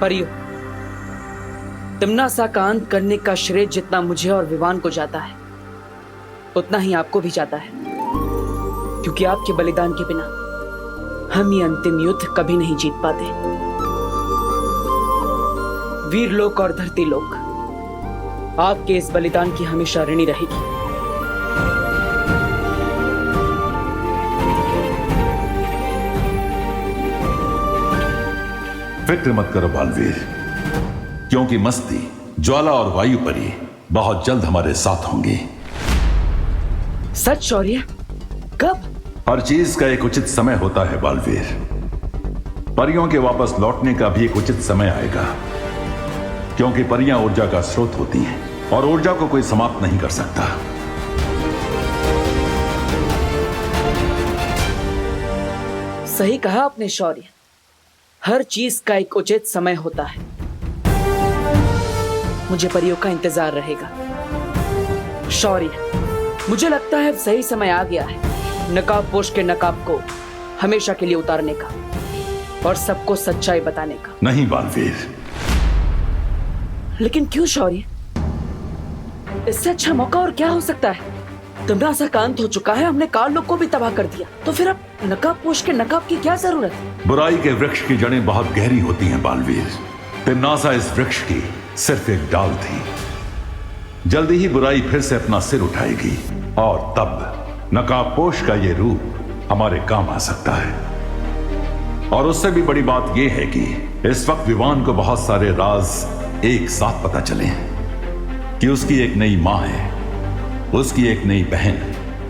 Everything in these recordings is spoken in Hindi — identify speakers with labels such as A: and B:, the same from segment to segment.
A: परियो, तिम्नासा का अंत करने का श्रेय जितना मुझे और विवान को जाता है, उतना ही आपको भी जाता है, क्योंकि आपके बलिदान के बिना हम ये अंतिम युद्ध कभी नहीं जीत पाते। वीर लोक और धरती लोक आपके इस बलिदान की हमेशा ऋणी रहेगी।
B: फिक्र मत करो बालवीर, क्योंकि मस्ती, ज्वाला और वायु परी बहुत जल्द हमारे साथ होंगी।
A: सच शौर्य? कब?
B: हर चीज का एक उचित समय होता है बालवीर। परियों के वापस लौटने का भी एक उचित समय आएगा, क्योंकि परियां ऊर्जा का स्रोत होती हैं और ऊर्जा को कोई समाप्त नहीं कर सकता।
A: सही कहा आपने शौर्य, हर चीज का एक उचित समय होता है। मुझे परियों का इंतजार रहेगा। शौर्य, मुझे लगता है अब सही समय आ गया है नकाब पोश के नकाब को हमेशा के लिए उतारने का और सबको सच्चाई बताने का।
B: नहीं बालवीर।
A: लेकिन क्यों शौर्य? इससे अच्छा मौका और क्या हो सकता है? तिम्नासा का अंत हो चुका है, हमने काल लोक को भी तबाह कर दिया, तो फिर अब नकाब पोश के नकाब की क्या जरूरत है?
B: बुराई के वृक्ष की जड़ें बहुत गहरी होती हैं बालवीर। तिम्नासा इस वृक्ष की सिर्फ एक डाल थी। जल्दी ही बुराई फिर से अपना सिर उठाएगी और तब नकाबपोश का ये रूप हमारे काम आ सकता है। और उससे भी बड़ी बात यह है कि इस वक्त विवान को बहुत सारे राज एक साथ पता चले हैं कि उसकी एक नई मां है, उसकी एक नई बहन,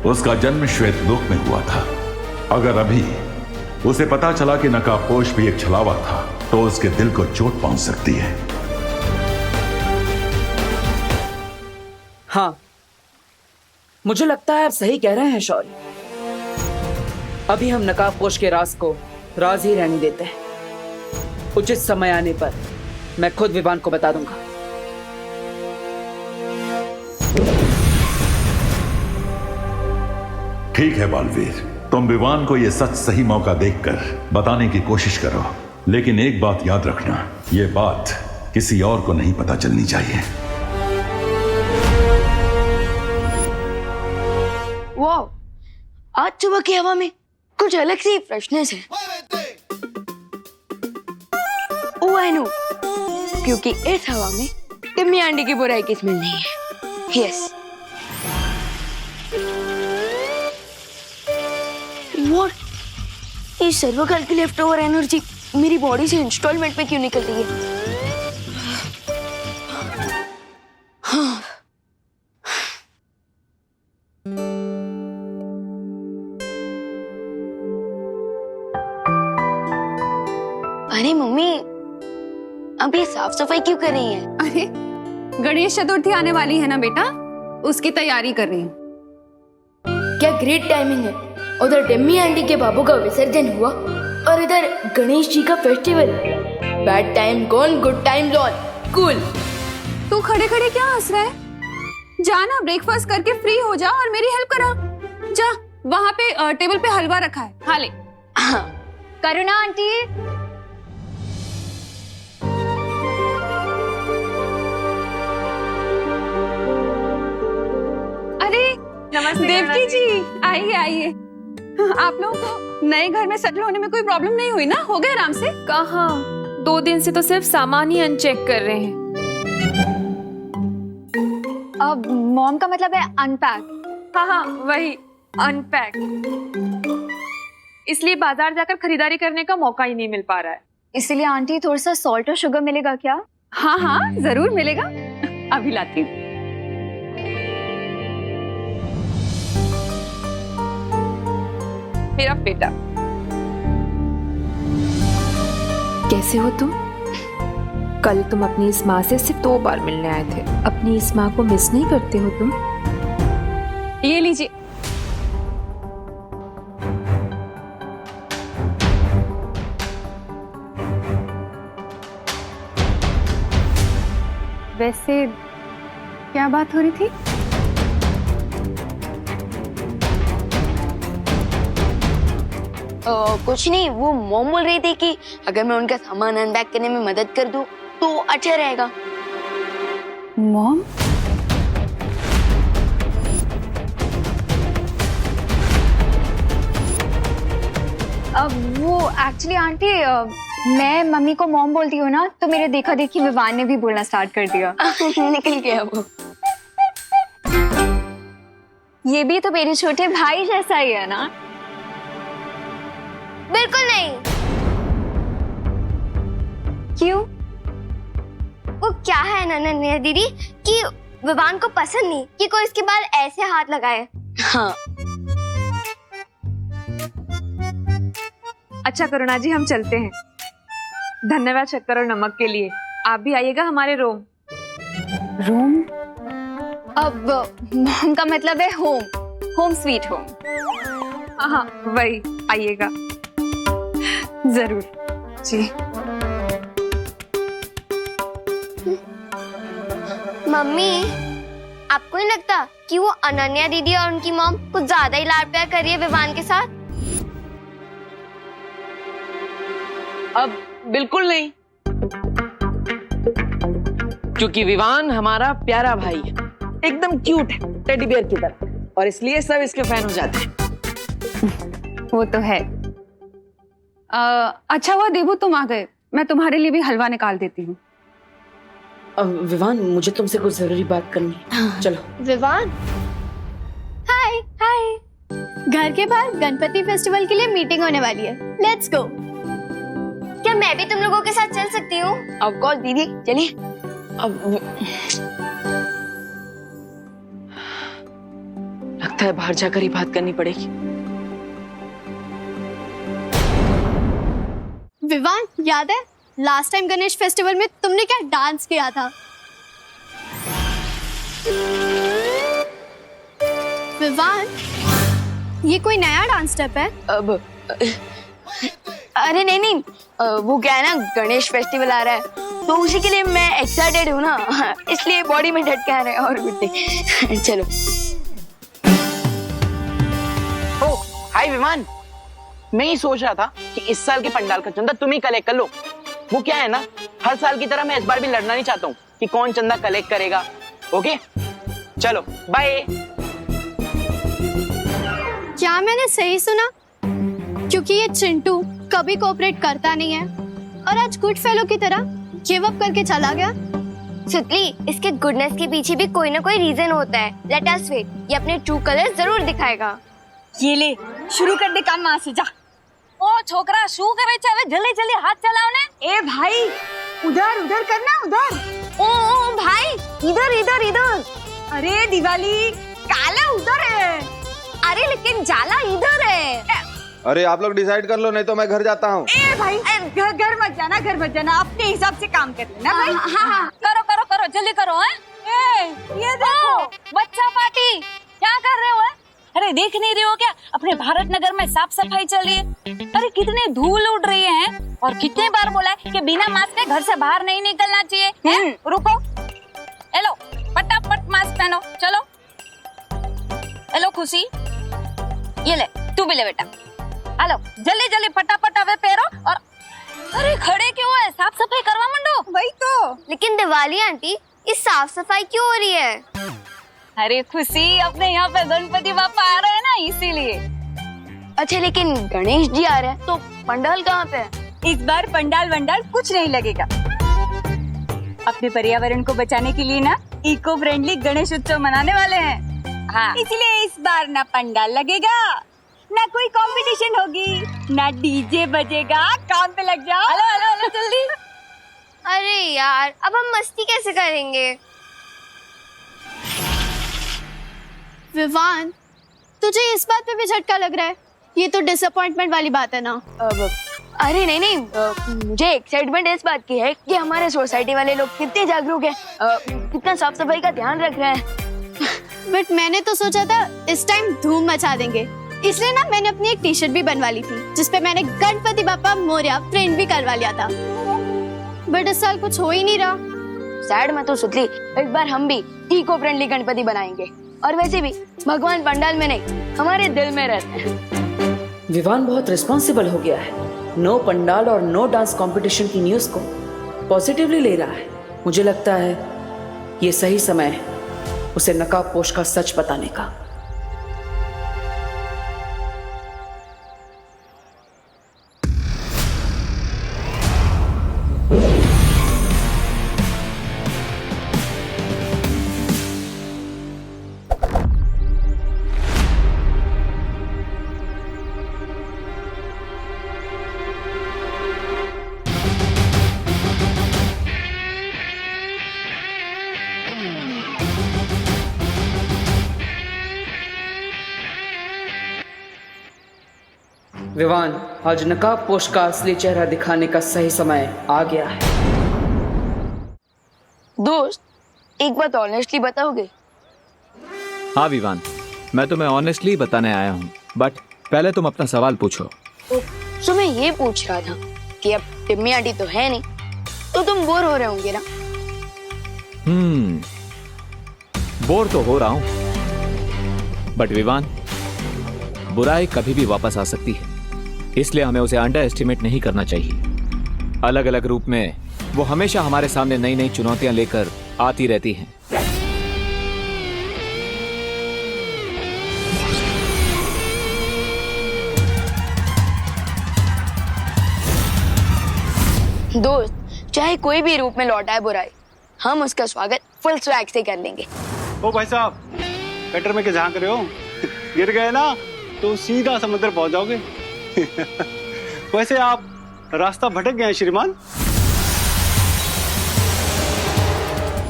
B: उसका जन्म श्वेत लोक में हुआ था। अगर अभी उसे पता चला कि नकाबपोश भी एक छलावा था, तो उसके दिल को चोट पहुंच सकती है।
A: हाँ, मुझे लगता है आप सही कह रहे हैं शौर्य। अभी हम नकाबपोश के राज को राज ही रहने देते हैं। उचित समय आने पर मैं खुद विवान को बता दूंगा।
B: ठीक है बालवीर, तुम विवान को यह सच सही मौका देखकर बताने की कोशिश करो, लेकिन एक बात याद रखना, यह बात किसी और को नहीं पता चलनी चाहिए।
C: वाह, आज सुबह की हवा में कुछ अलग सी फ्रेशनेस है। ओह आई नो, क्योंकि इस हवा में टिम्मी आंटी की बुराई की स्मेल नहीं है। यस। व्हाट? ये सर्वकाल की लेफ्ट ओवर एनर्जी मेरी बॉडी से इंस्टॉलमेंट में क्यों निकल रही है? हाँ। अरे मम्मी, अब ये साफ सफाई क्यों कर रही हैं?
D: अरे गणेश चतुर्थी आने वाली है ना बेटा, उसकी तैयारी कर रही हूँ।
C: क्या ग्रेट टाइमिंग है। उधर टिम्मी आंटी के बाबू का विसर्जन हुआ और इधर गणेश जी का festival. Bad time gone, good time lawn. Cool.
D: तू खड़े खड़े क्या हंस रहा है? जा ना, ब्रेकफास्ट करके फ्री हो जा और मेरी हेल्प करा। जा, वहाँ पे टेबल पे हलवा रखा है, खा ले।
C: हाँ।
D: करुणा आंटी।
E: नमस्ते
D: देवकी जी, आइए आइए। आप लोगों को नए घर में सेटल होने में कोई प्रॉब्लम नहीं हुई ना? हो गए आराम से?
E: कहाँ, 2 दिन से तो सिर्फ सामान ही अनचेक कर रहे हैं।
D: अब मॉम का मतलब है अनपैक।
E: हाँ हाँ वही, अनपैक। इसलिए बाजार जाकर खरीदारी करने का मौका ही नहीं मिल पा रहा है।
D: इसीलिए आंटी थोड़ा सा सॉल्ट और शुगर मिलेगा क्या? हाँ हाँ जरूर मिलेगा, अभी लाती हूँ।
E: मेरा बेटा।
F: कैसे हो तुम? कल तुम अपनी इस माँ से सिर्फ 2 बार मिलने आए थे। अपनी इस माँ को मिस नहीं करते हो तुम?
D: ये लीजिए। वैसे क्या बात हो रही थी?
C: कुछ नहीं, वो मॉम बोल रही थी कि अगर मैं उनका सामान अनपैक करने में मदद कर दूं तो अच्छा रहेगा।
D: मॉम? वो एक्चुअली आंटी, मैं मम्मी को मॉम बोलती हूँ ना, तो मेरे देखा देखी विवान ने भी बोलना स्टार्ट कर दिया।
C: निकल गया वो।
D: ये भी तो मेरे छोटे भाई जैसा ही है ना?
C: बिल्कुल नहीं।
D: क्यों?
C: वो क्या है ना नन्या दीदी कि विवान को पसंद नहीं कि कोई इसके बाल ऐसे हाथ लगाए। हाँ।
E: अच्छा करुणा जी, हम चलते हैं। धन्यवाद शक्कर और नमक के लिए। आप भी आइएगा हमारे रोम।
D: रूम? अब मॉम का मतलब है होम, होम स्वीट होम।
E: हाँ वही, आइएगा
D: जरूर जी।
C: मम्मी, आपको नहीं लगता कि वो अनन्या दीदी और उनकी मॉम कुछ ज्यादा ही लाड प्यार कर रही है विवान के साथ?
G: अब बिल्कुल नहीं, क्योंकि विवान हमारा प्यारा भाई है, एकदम क्यूट है, टेडी बियर की तरह, और इसलिए सब इसके फैन हो जाते हैं।
D: वो तो है। अच्छा हुआ देबू तुम आ गए, मैं तुम्हारे लिए भी हलवा निकाल देती हूँ।
A: विवान, मुझे तुमसे कुछ जरूरी बात करनी है। चलो।
C: विवान, हाय हाय। घर के बाहर गणपति फेस्टिवल के लिए मीटिंग होने वाली है, लेट्स गो। क्या मैं भी तुम लोगों के साथ चल सकती हूँ?
G: ऑफ कोर्स दीदी, चलिए।
A: अब लगता है बाहर जाकर ही बात करनी पड़ेगी।
C: विवान, याद है लास्ट टाइम गणेश फेस्टिवल में तुमने क्या डांस किया था? विवान, ये कोई नया डांस स्टेप है?
G: अब
C: अरे नहीं, वो क्या है ना, गणेश फेस्टिवल आ रहा है तो उसी के लिए मैं एक्साइटेड हूँ ना, इसलिए बॉडी में झटके आ रहे हैं और कुछ। चलो।
G: ओ हाय विमान, मैं ही सोच रहा था कि इस साल के पंडाल का चंदा तुम ही कलेक्ट कर लो। वो क्या है ना, हर साल की तरह मैं इस बार भी लड़ना नहीं चाहता हूँ कि कौन चंदा कलेक्ट करेगा। ओके चलो बाय।
C: क्या मैंने सही सुना? क्योंकि ये चिंटू कभी कोऑपरेट करता नहीं है और आज गुड फेलो की तरह गिव अप करके चला गया। सुतली, इसके गुडनेस के पीछे भी कोई ना कोई रीजन होता है। लेट अस वेट, ये अपने ट्रू कलर जरूर दिखाएगा।
D: ये ले, शुरू कर दे काम, वहां से जा।
H: ओ छोकरा, शू करे छे? હવે જલ્દી જલ્દી હાથ ચલાવ ને।
D: ए भाई, उधर उधर करना, उधर।
C: ओ भाई, इधर इधर इधर।
D: अरे दिवाली, काला उधर है।
C: अरे लेकिन जाला इधर है।
I: अरे आप लोग डिसाइड कर लो, नहीं तो मैं घर जाता हूँ।
D: ए भाई, घर मत जाना, घर मत जाना, अपने हिसाब से काम कर लेना भाई।
C: हाँ।
H: करो करो करो, जल्दी करो। हैं ए ये देखो, बच्चा पार्टी क्या कर रहे हो? अरे देख नहीं रहे हो क्या, अपने भारत नगर में साफ सफाई चल रही है। अरे कितनी धूल उड़ रही है, और कितने बार बोला है कि बिना मास्क के घर से बाहर नहीं निकलना चाहिए। हैं? रुको, हेलो फटाफट मास्क पहनो, चलो। हेलो खुशी, ये ले, तू भी ले बेटा। हेलो जल्दी जल्दी फटाफट अबे पैरो। और अरे खड़े क्यों है, साफ सफाई करवा मंडो।
D: वही तो।
C: लेकिन दिवाली आंटी, ये साफ सफाई क्यों हो रही है?
H: अरे खुशी, अपने यहाँ पे गणपति बापा आ रहे हैं ना, इसीलिए।
C: अच्छा लेकिन गणेश जी आ रहे हैं तो पंडाल कहाँ पे है?
D: इस बार पंडाल वंडाल कुछ नहीं लगेगा। अपने पर्यावरण को बचाने के लिए ना इको फ्रेंडली गणेश उत्सव मनाने वाले हैं।
H: हाँ,
D: इसलिए इस बार ना पंडाल लगेगा, ना कोई कंपटीशन होगी, ना डीजे बजेगा। काम पे लग जाओ।
H: हेलो हेलो हेलो जल्दी।
C: अरे यार, अब हम मस्ती कैसे करेंगे? विवान, तुझे इस बात पे भी झटका लग रहा है? ये तो डिसअपॉइंटमेंट वाली बात है ना। अरे नहीं, मुझे एक्साइटमेंट इस बात की है कि हमारे सोसाइटी वाले लोग कितने जागरूक हैं, कितना साफ सफाई का ध्यान रख रहे हैं। बट मैंने तो सोचा था इस टाइम धूम मचा देंगे, इसलिए ना मैंने अपनी एक टी शर्ट भी बनवा ली थी जिसपे मैंने गणपति बापा मोरया प्रिंट भी करवा लिया था। बट इस साल कुछ हो ही नहीं रहा। सैड मत हो सुतली, इस बार हम भी इको फ्रेंडली गणपति बनाएंगे। और वैसे भी भगवान पंडाल में नहीं, हमारे दिल में रहते हैं।
A: विवान बहुत रिस्पॉन्सिबल हो गया है। नो पंडाल और नो डांस कंपटीशन की न्यूज़ को पॉजिटिवली ले रहा है। मुझे लगता है ये सही समय है उसे नकाबपोश का सच बताने का। विवान, आज नकाबपोश का असली चेहरा दिखाने का सही समय आ गया है।
C: दोस्त, एक बात ऑनेस्टली बताओगे?
J: हाँ विवान, मैं तुम्हें ऑनेस्टली बताने आया हूँ, बट पहले तुम अपना सवाल पूछो।
C: सो मैं ये पूछ रहा था कि अब टिम्मी आंटी तो है नहीं, तो तुम बोर हो रहे होंगे ना?
J: बोर तो हो रहा हूँ, बट विवान, बुराई कभी भी वापस आ सकती है, इसलिए हमें उसे अंडर एस्टिमेट नहीं करना चाहिए। अलग अलग रूप में वो हमेशा हमारे सामने नई नई चुनौतियां लेकर आती रहती हैं।
C: दोस्त, चाहे कोई भी रूप में लौटाए बुराई, हम उसका स्वागत फुल स्वैग से कर लेंगे।
K: ओ भाई साहब, कटर में क्या झांक रहे हो? गिर गए ना तो सीधा समुद्र पहुंच जाओगे। वैसे आप रास्ता भटक गए हैं श्रीमान।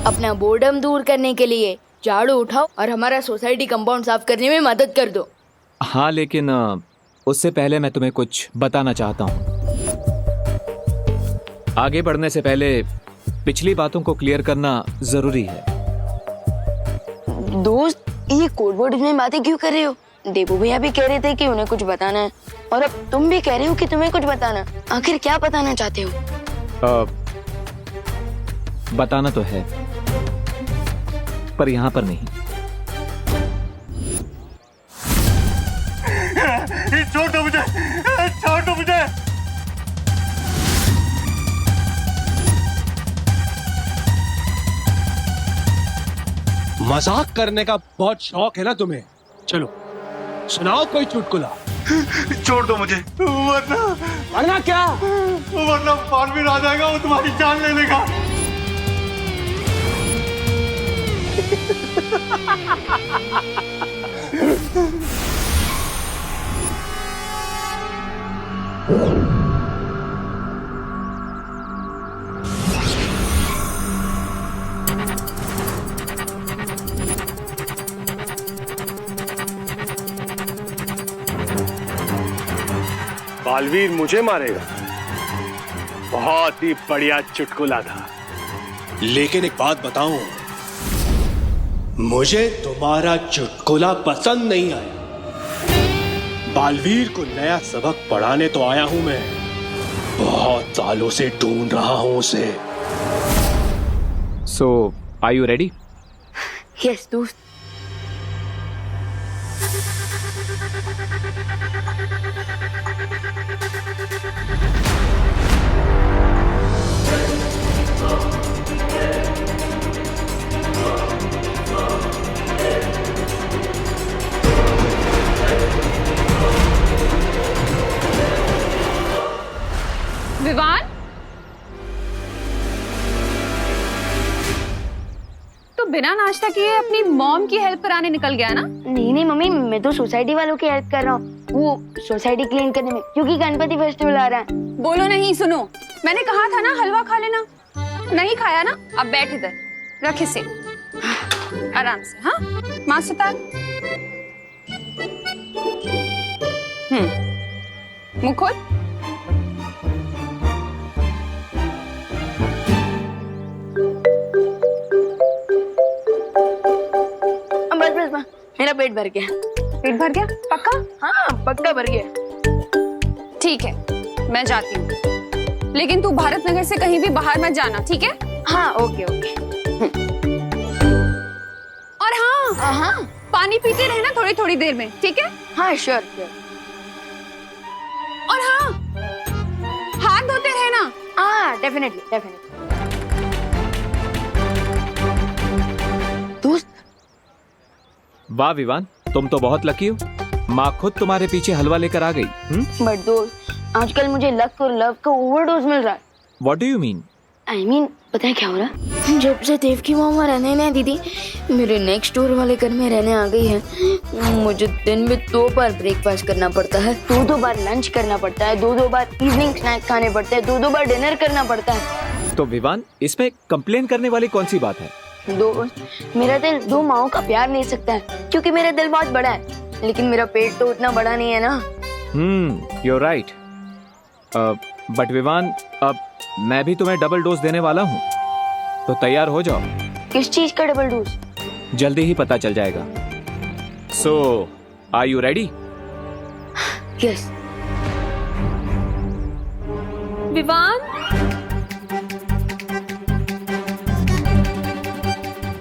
C: अपना बोर्डम दूर करने के लिए झाड़ू उठाओ और हमारा सोसाइटी कंपाउंड साफ करने में मदद कर दो।
J: हाँ, लेकिन उससे पहले मैं तुम्हें कुछ बताना चाहता हूँ। आगे बढ़ने से पहले पिछली बातों को क्लियर करना जरूरी है।
C: दोस्त, ये कोड वर्ड में बातें क्यों कर रहे हो? देबू भैया भी कह रहे थे कि उन्हें कुछ बताना है, और अब तुम भी कह रहे हो कि तुम्हें कुछ बताना। आखिर क्या बताना चाहते हो?
J: बताना तो है, पर यहाँ पर नहीं।
K: छोड़ दो मुझे, छोड़ दो मुझे।
L: मजाक करने का बहुत शौक है ना तुम्हें? चलो सुनाओ कोई चुटकुला।
K: छोड़ दो मुझे,
L: वरना क्या?
K: वरना बालवीर आ जाएगा, वो तुम्हारी जान ले लेगा। बालवीर मुझे मारेगा? बहुत ही बढ़िया चुटकुला था।
L: लेकिन एक बात बताऊं, मुझे तुम्हारा चुटकुला पसंद नहीं आया। बालवीर को नया सबक पढ़ाने तो आया हूं मैं, बहुत सालों से ढूंढ रहा हूं उसे।
J: सो आर यू रेडी?
C: यस दोस्त।
D: विवान, तो बिना नाश्ता किए अपनी मॉम की हेल्प कराने निकल गया ना?
C: नहीं मम्मी, मैं तो सोसाइटी वालों की हेल्प कर रहा हूँ, वो सोसाइटी क्लीन करने में, क्योंकि गणपति फेस्टिवल आ रहा है।
D: बोलो नहीं, सुनो, मैंने कहा था ना हलवा खा लेना। नहीं खाया ना? अब बैठ इधर, रख इसे आराम से। हाँ, मास्क उतार। मुंह खोल।
C: बस मेरा पेट भर गया।
D: पेट भर गया? पक्का?
C: हाँ, पक्का भर गया।
D: ठीक है, मैं जाती हूँ, लेकिन तू भारत नगर से कहीं भी बाहर मत जाना, ठीक है?
C: हाँ, ओके ओके।
D: और हाँ,
C: हाँ,
D: पानी पीते रहना थोड़ी थोड़ी देर में, ठीक है?
C: हाँ, श्योर श्योर। हाँ डेफिनेटली डेफिनेटली। दोस्त
J: वाह विवान, तुम तो बहुत लकी हो। माँ खुद तुम्हारे पीछे हलवा लेकर आ गई।
C: बट दोस्त आजकल मुझे लक और लव का ओवरडोज मिल रहा है।
J: What do you mean?
C: I mean पता है क्या हो रहा है? जब से देव की मामा रहने नहीं दीदी मेरे नेक्स्ट डोर वाले घर में रहने आ गई है, मुझे दिन में 2 बार ब्रेकफास्ट करना पड़ता है, 2 बार लंच करना पड़ता है, 2 बार इवनिंग स्नैक खाने पड़ते हैं, 2 बार डिनर करना पड़ता है।
J: तो विवान, इसमें कंप्लेन करने वाली कौन सी बात है?
C: दोस्त मेरा दिल 2 माओं का प्यार ले सकता है क्योंकि मेरा दिल बहुत बड़ा है, लेकिन मेरा पेट तो उतना बड़ा नहीं है ना।
J: You are right. But Vivaan, अब मैं भी तुम्हें डबल डोज देने वाला हूँ, तो तैयार हो जाओ।
C: किस चीज का डबल डोज?
J: जल्दी ही पता चल जाएगा। So are you ready?
C: Yes.
D: Vivaan,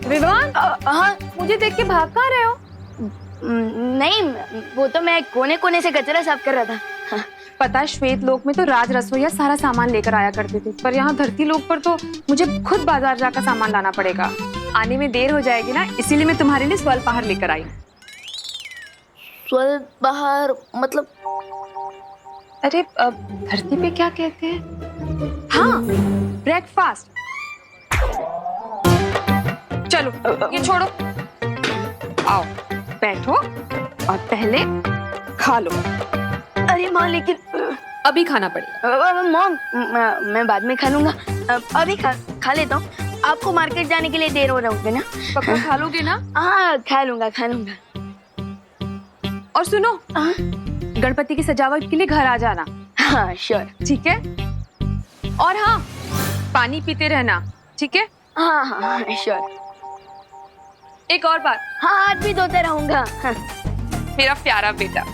D: Vivaan,
C: हाँ
D: मुझे देख के भाग कहाँ रहे हो?
C: नहीं, वो तो मैं कोने कोने से कचरा साफ कर रहा था। हाँ।
D: पता है श्वेत लोक में तो राज रसोईया सारा सामान लेकर आया करते थे, पर यहाँ धरती लोक पर तो मुझे खुद बाजार जाकर सामान लाना पड़ेगा। आने में देर हो जाएगी ना, इसीलिए मैं तुम्हारे लिए स्वल्पाहार लेकर आई।
C: स्वल्पाहार मतलब?
D: अरे धरती पे क्या कहते हैं? हाँ, ब्रेकफास्ट। चलो ये छोड़ो, आओ बैठो और पहले खा लो।
C: अरे माँ लेकिन
D: अभी खाना पड़ेगा।
C: मॉम मैं बाद में खा लूंगा, अभी खा लेता हूँ। आपको मार्केट जाने के लिए देर हो रहा होगा ना?
D: पक्का खा लोगे ना?
C: हाँ खा लूंगा खा लूंगा।
D: और सुनो, गणपति की सजावट के लिए घर आ जाना।
C: हाँ श्योर।
D: ठीक है, और हाँ पानी पीते रहना, ठीक है?
C: हाँ हाँ श्योर।
D: एक और बात,
C: हाँ हाथ भी धोते रहूंगा। हाँ।
D: मेरा प्यारा बेटा।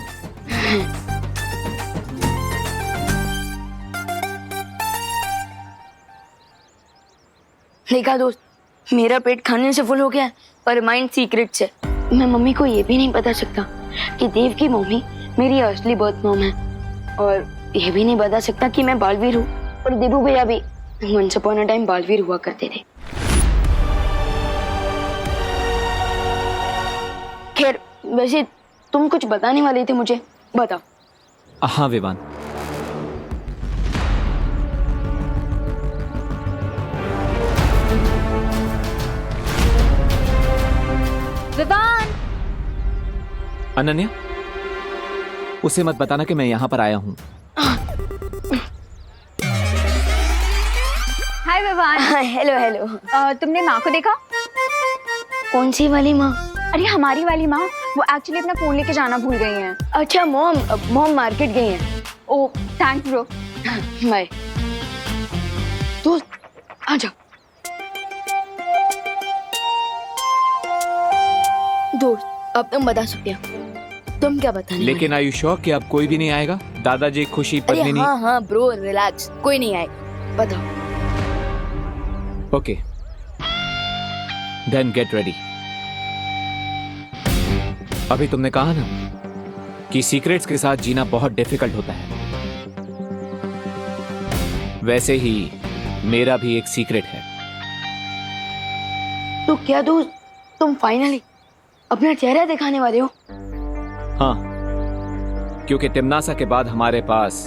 C: देखा दोस्त, मेरा पेट खाने से फुल हो गया पर माइंड सीक्रेट से। मैं मम्मी को ये भी नहीं बता सकता कि देव की मम्मी मेरी असली बर्थ मॉम है, और ये भी नहीं बता सकता कि मैं बालवीर हूँ और देवू भैया भी once upon a time Baalveer हुआ करते थे। खैर वैसे तुम कुछ बताने वाले थे मुझे, बताओ।
J: हाँ विवान,
D: विवान।
J: अनन्या, उसे मत बताना कि मैं यहाँ पर आया हूँ।
D: हाय विवान।
C: Hello hello.
D: तुमने माँ को देखा?
C: कौन सी वाली माँ?
D: अरे हमारी वाली माँ, वो एक्चुअली अपना फोन लेके जाना भूल गई हैं।
C: अच्छा मॉम मार्केट गई हैं।
D: ओह थैंक्स ब्रो।
C: बाय। दोस्त आ जाओ। दोस्त अब तुम बता सकते हो, तुम क्या बताने?
J: लेकिन आर यू श्योर कि अब कोई भी नहीं आएगा? दादाजी, खुशी, पत्नी नहीं?
C: हाँ हाँ ब्रो रिलैक्स, कोई नहीं आएगा, बताओ।
J: Okay then get ready. अभी तुमने कहा ना कि सीक्रेट्स के साथ जीना बहुत डिफिकल्ट होता है, वैसे ही मेरा भी एक सीक्रेट है।
C: तो क्या दोस्त, तुम फाइनली अपना चेहरा दिखाने वाले हो?
J: हाँ, क्योंकि तिम्नासा के बाद हमारे पास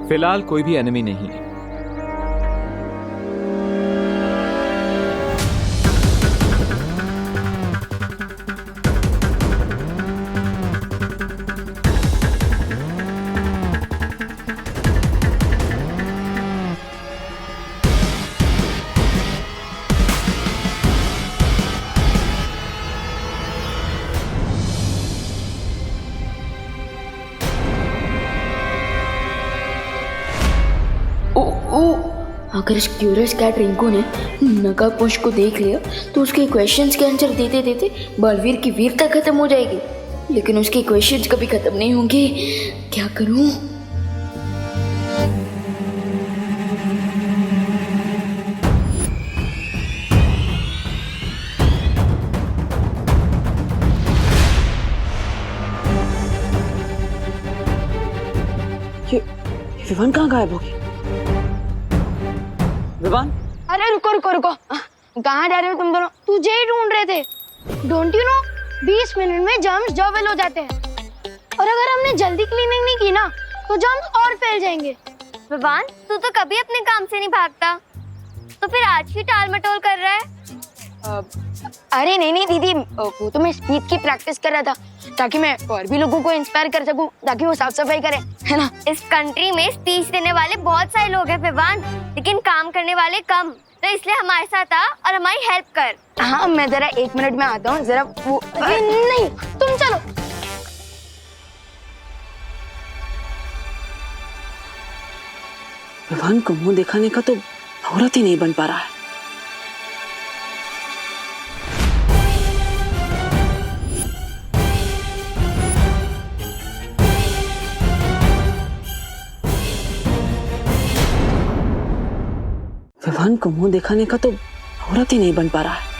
J: फिलहाल कोई भी एनिमी नहीं है।
C: अगर इस क्यूरियस कैट रिंकू ने नकाबपोश को देख लिया तो उसके क्वेश्चंस के आंसर देते देते बालवीर की वीरता खत्म हो जाएगी, लेकिन उसके क्वेश्चंस कभी खत्म नहीं होंगे। क्या करूं? ये विवान कहाँ गायब होगी?
A: विवान,
C: अरे रुको रुको रुको, कहाँ जा रहे हो तुम दोनों? तुझे ही ढूंढ रहे थे। डोंट यू नो 20 मिनट में जर्म्स जॉवेल हो जाते हैं, और अगर हमने जल्दी क्लीनिंग नहीं की ना तो जर्म्स और फैल जाएंगे।
M: विवान, तू तो कभी अपने काम से नहीं भागता, तो फिर आज भी टाल मटोल कर रहा है?
C: अरे नहीं नहीं दीदी, वो तो मैं स्पीच की प्रैक्टिस कर रहा था ताकि मैं और भी लोगों को इंस्पायर कर सकूं, ताकि वो साफ सफाई करें, है ना?
M: इस कंट्री में स्पीच देने वाले बहुत सारे लोग हैं विवान, लेकिन काम करने वाले कम, तो इसलिए हमारे साथ आ और हमारी हेल्प कर।
C: हाँ, मैं जरा 1 मिनट में आता हूँ, जरा वो नहीं, तुम चलो।
A: विवान को मुंह दिखाने का तो मुहूर्त ही नहीं बन पा रहा है। विवान को मुंह दिखाने का तो मुहूर्त ही नहीं बन पा रहा है।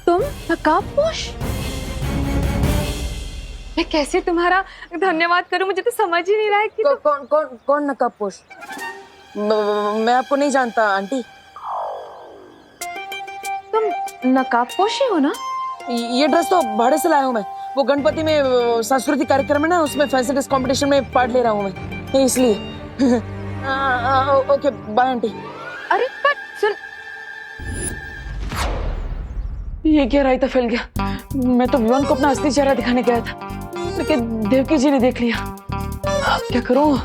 D: तुम नकाबपोश? मैं कैसे तुम्हारा धन्यवाद करूं, मुझे तो समझ ही नहीं रहा है कि
A: कौन नकाबपोश? मैं आपको नहीं जानता आंटी।
D: तुम नकाबपोश ही हो ना?
A: ये ड्रेस तो भाड़े से लाया हूँ मैं, वो गणपति में सांस्कृतिक कार्यक्रम है ना, उसमें फैंसी ड्रेस कंपटीशन में पार्ट ले रहा हूँ मैं, इसलिए। Okay bye aunty.
D: अरे पर सुन,
A: ये क्या रायता फैल गया? मैं तो विवान को अपना असली चेहरा दिखाने गया था, लेकिन देवकी जी ने देख लिया। क्या करूं?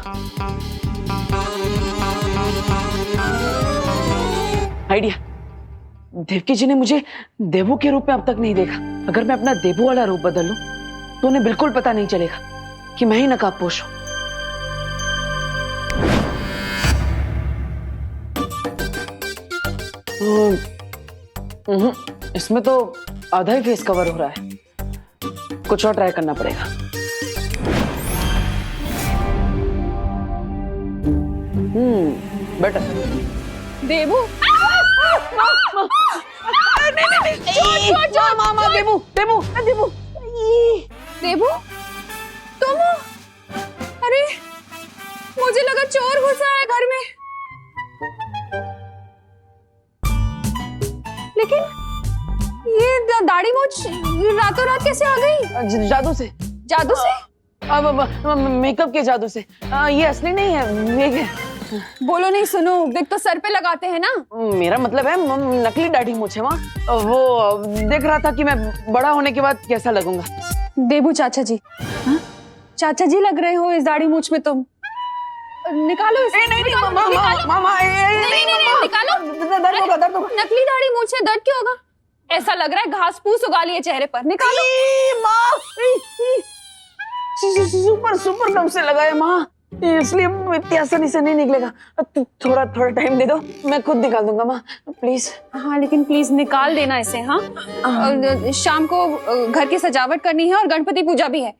A: आइडिया। देवकी जी ने मुझे देवू के रूप में अब तक नहीं देखा। अगर मैं अपना देवू वाला रूप बदल लूं तो उन्हें बिल्कुल पता नहीं चलेगा कि मैं ही नकाबपोश हूं। इसमें तो आधा ही फेस कवर हो रहा है, कुछ और ट्राई करना पड़ेगा। बेटर।
D: देवू, देवू, तुम? अरे मुझे लगा चोर घुसा है घर में, लेकिन ये दाढ़ी मूंछ रातों रात कैसे आ गई?
A: जादू से।
D: जादू से?
A: अब मेकअप के जादू से। ये असली नहीं है, मेक है।
D: बोलो नहीं, सुनो, देख तो सर पे लगाते हैं ना।
A: मेरा मतलब है नकली दाढ़ी मूंछ है वहाँ। वो देख रहा था कि मैं बड़ा होने के बाद कैसा लगूंगा।
D: देवू चाचा जी, चाचा जी लग रहे हो इस दाढ़ी मूंछ में तुम। निकालो इसे। नहीं
A: मामा,
D: निकालो।
A: दर्द होगा।
D: नकली दाढ़ी मूंछ है, दर्द क्यों होगा? ऐसा लग रहा है घास फूस उगा लिए चेहरे पर। निकालो।
A: सुपर गम से लगा है माँ, इसलिए इतनी आसानी से नहीं निकलेगा। थोड़ा टाइम दे दो, मैं खुद निकाल दूंगा माँ, प्लीज।
D: हाँ लेकिन प्लीज निकाल देना इसे। हाँ, शाम को घर की सजावट करनी है और गणपति पूजा भी है,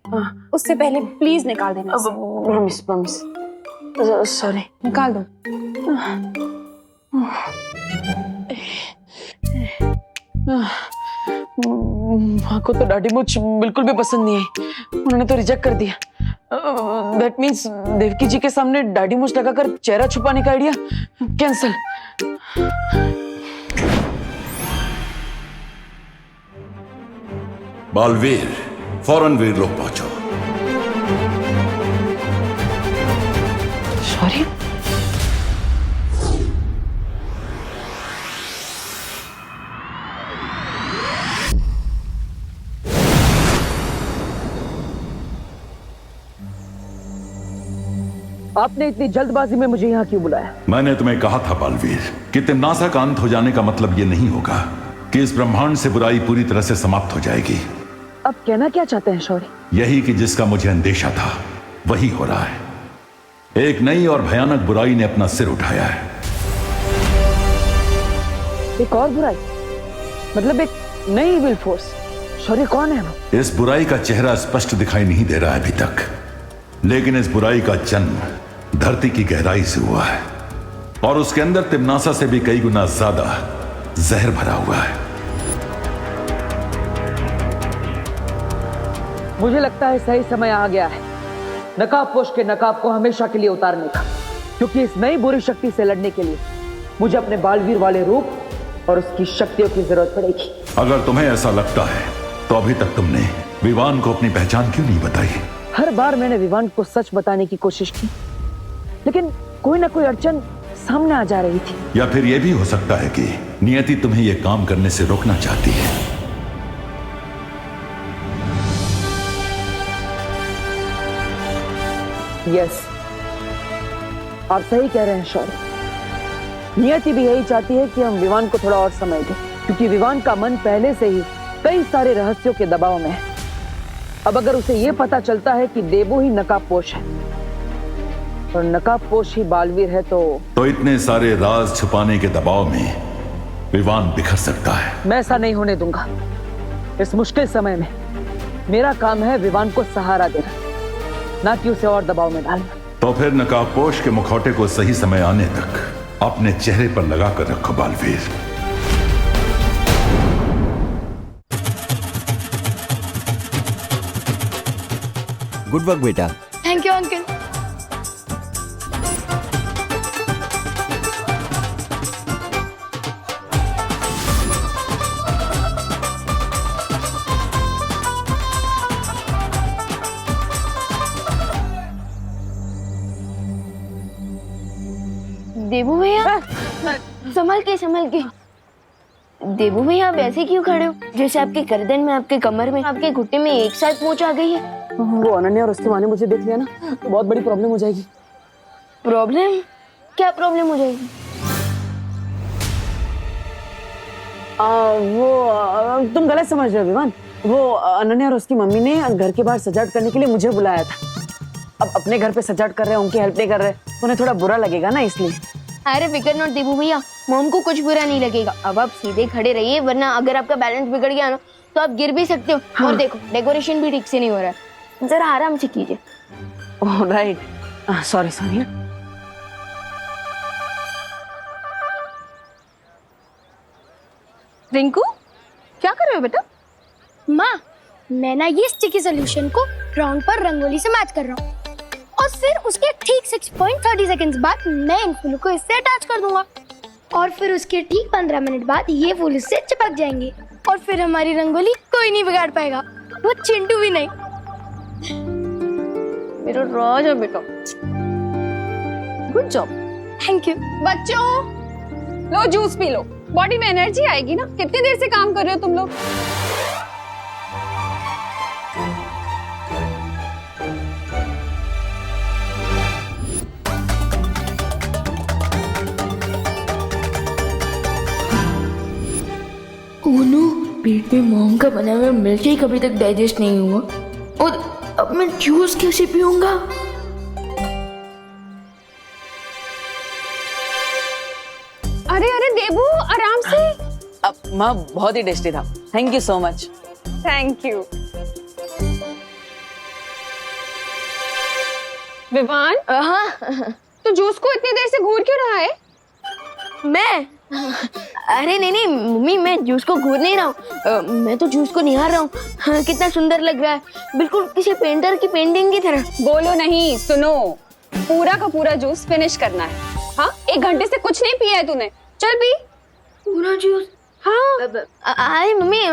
D: उससे पहले प्लीज निकाल देना इसे।
A: प्रॉमिस। सॉरी।
D: निकाल दो।
A: माँ को तो दाढ़ी मूंछ बिल्कुल भी पसंद नहीं आई, उन्होंने तो रिजेक्ट कर दिया। दैट मीन्स देवकी जी के सामने दाढ़ी मूंछ लगाकर चेहरा छुपाने का आइडिया कैंसल।
B: बालवीर, फौरन वीर लोग पहुंचो।
A: सॉरी। आपने इतनी जल्दबाजी में मुझे यहाँ क्यों बुलाया?
B: मैंने तुम्हें कहा था बालवीर कि तिम्नासा का अंत हो जाने का मतलब ये नहीं होगा कि इस ब्रह्मांड से बुराई पूरी तरह से समाप्त हो जाएगी।
A: अब कहना क्या चाहते हैं शौर्य?
B: यही कि जिसका मुझे अंदेशा था वही हो रहा है। एक नई और भयानक बुराई ने अपना सिर उठाया है।
A: एक और बुराई? मतलब एक नई इविल फोर्स? शौर्य कौन है वो?
B: इस बुराई का चेहरा स्पष्ट दिखाई नहीं दे रहा है अभी तक, लेकिन इस बुराई का जन्म धरती की गहराई से हुआ है और उसके अंदर तिम्नासा से भी कई गुना ज्यादा जहर भरा हुआ है।
A: मुझे लगता है सही समय आ गया है नकाबपोश के नकाब को हमेशा के लिए उतारने का, क्योंकि इस नई बुरी शक्ति से लड़ने के लिए मुझे अपने बालवीर वाले रूप और उसकी शक्तियों की जरूरत पड़ेगी।
B: अगर तुम्हें ऐसा लगता है तो अभी तक तुमने विवान को अपनी पहचान क्यों नहीं बताई?
A: हर बार मैंने विवान को सच बताने की कोशिश की, लेकिन कोई ना कोई अड़चन सामने आ जा रही थी।
B: या फिर यह भी हो सकता है कि नियति तुम्हें यह काम करने से रोकना चाहती है।
A: यस, आप सही कह रहे हैं शौर्य। नियति भी यही चाहती है कि हम विवान को थोड़ा और समय दें, क्योंकि विवान का मन पहले से ही कई सारे रहस्यों के दबाव में है। अब अगर उसे यह पता चलता है कि देबू ही नकाबपोश है और नकाबपोश ही बालवीर है तो
B: इतने सारे राज छुपाने के दबाव में विवान बिखर सकता है।
A: मैं ऐसा नहीं होने दूंगा। इस मुश्किल समय में मेरा काम है विवान को सहारा देना, ना कि उसे और दबाव में डालना।
B: तो फिर नकाबपोश के मुखौटे को सही समय आने तक अपने चेहरे पर लगा कर रखो बालवीर।
N: गुड वर्क बेटा।
C: Thank you uncle. देबू भैया, संभल के। देबू भैया, आप ऐसे क्यों खड़े हो? जैसे आपके गर्दन में, आपके कमर में, आपके घुटने में एक साथ मोच आ गई है।
A: वो अनन्या और उसकी माँ ने मुझे देख लिया ना, तो बहुत बड़ी प्रॉब्लम हो जाएगी।
C: प्रॉब्लम? क्या प्रॉब्लम हो जाएगी?
A: तुम गलत समझ रहे हो विवान। वो अनन्या और उसकी मम्मी ने घर के बाहर सजावट करने के लिए मुझे बुलाया था। अब अपने घर पे सजावट कर रहे हैं, उनकी हेल्प नहीं कर रहे, उन्हें थोड़ा बुरा लगेगा ना, इसलिए।
C: अरे फिकर नॉट देबू भैया, मॉम को कुछ बुरा नहीं लगेगा। अब आप सीधे खड़े रहिए, वरना अगर आपका बैलेंस बिगड़ गया ना तो आप गिर भी सकते हो। हाँ। और देखो, डेकोरेशन भी ठीक से नहीं हो रहा है, जरा आराम से कीजिए।
A: Right, sorry.
E: रिंकू, क्या कर रहे हो बेटा?
C: माँ, मैं ना ये स्टिकी सोल्यूशन को ग्राउंड पर रंगोली से मैच कर रहा हूँ, और फिर उसके ठीक 6.30 सेकंड्स बाद मैं इन फूलों को इससे अटैच कर दूंगा, और फिर उसके ठीक 15 मिनट बाद ये फूल इससे चिपक जाएंगे, और फिर हमारी रंगोली कोई नहीं बिगाड़ पाएगा, वो चिंटू भी नहीं।
E: मेरा राजा बेटा, गुड जॉब।
C: Thank you.
E: बच्चों, लो जूस पी लो, बॉडी में एनर्जी आएगी ना। कितनी देर से काम कर रहे हो तुम लोग?
C: ओनो, पेट में मॉम का बना हुआ मिल्क शेक अभी तक डाइजेस्ट नहीं हुआ, और अब मैं जूस कैसे पीऊंगा?
E: अरे देबू, आराम से।
A: अब माँ, बहुत ही टेस्टी था, thank you so much.
E: Thank you. Vivaan,
C: हाँ,
E: तो जूस को इतनी देर से घूर क्यों रहा है?
C: मैं? अरे नहीं मम्मी, मैं जूस को घूर नहीं रहा हूँ, मैं तो जूस को निहार रहा हूँ। हाँ, कितना सुंदर लग रहा है, बिल्कुल किसी पेंटर की पेंटिंग की तरह।
E: बोलो नहीं, सुनो, पूरा का पूरा जूस फिनिश करना है। हाँ, 1 घंटे से कुछ नहीं पिया है तूने, चल पी
C: पूरा जूस।
E: हाँ।
C: अरे मम्मी,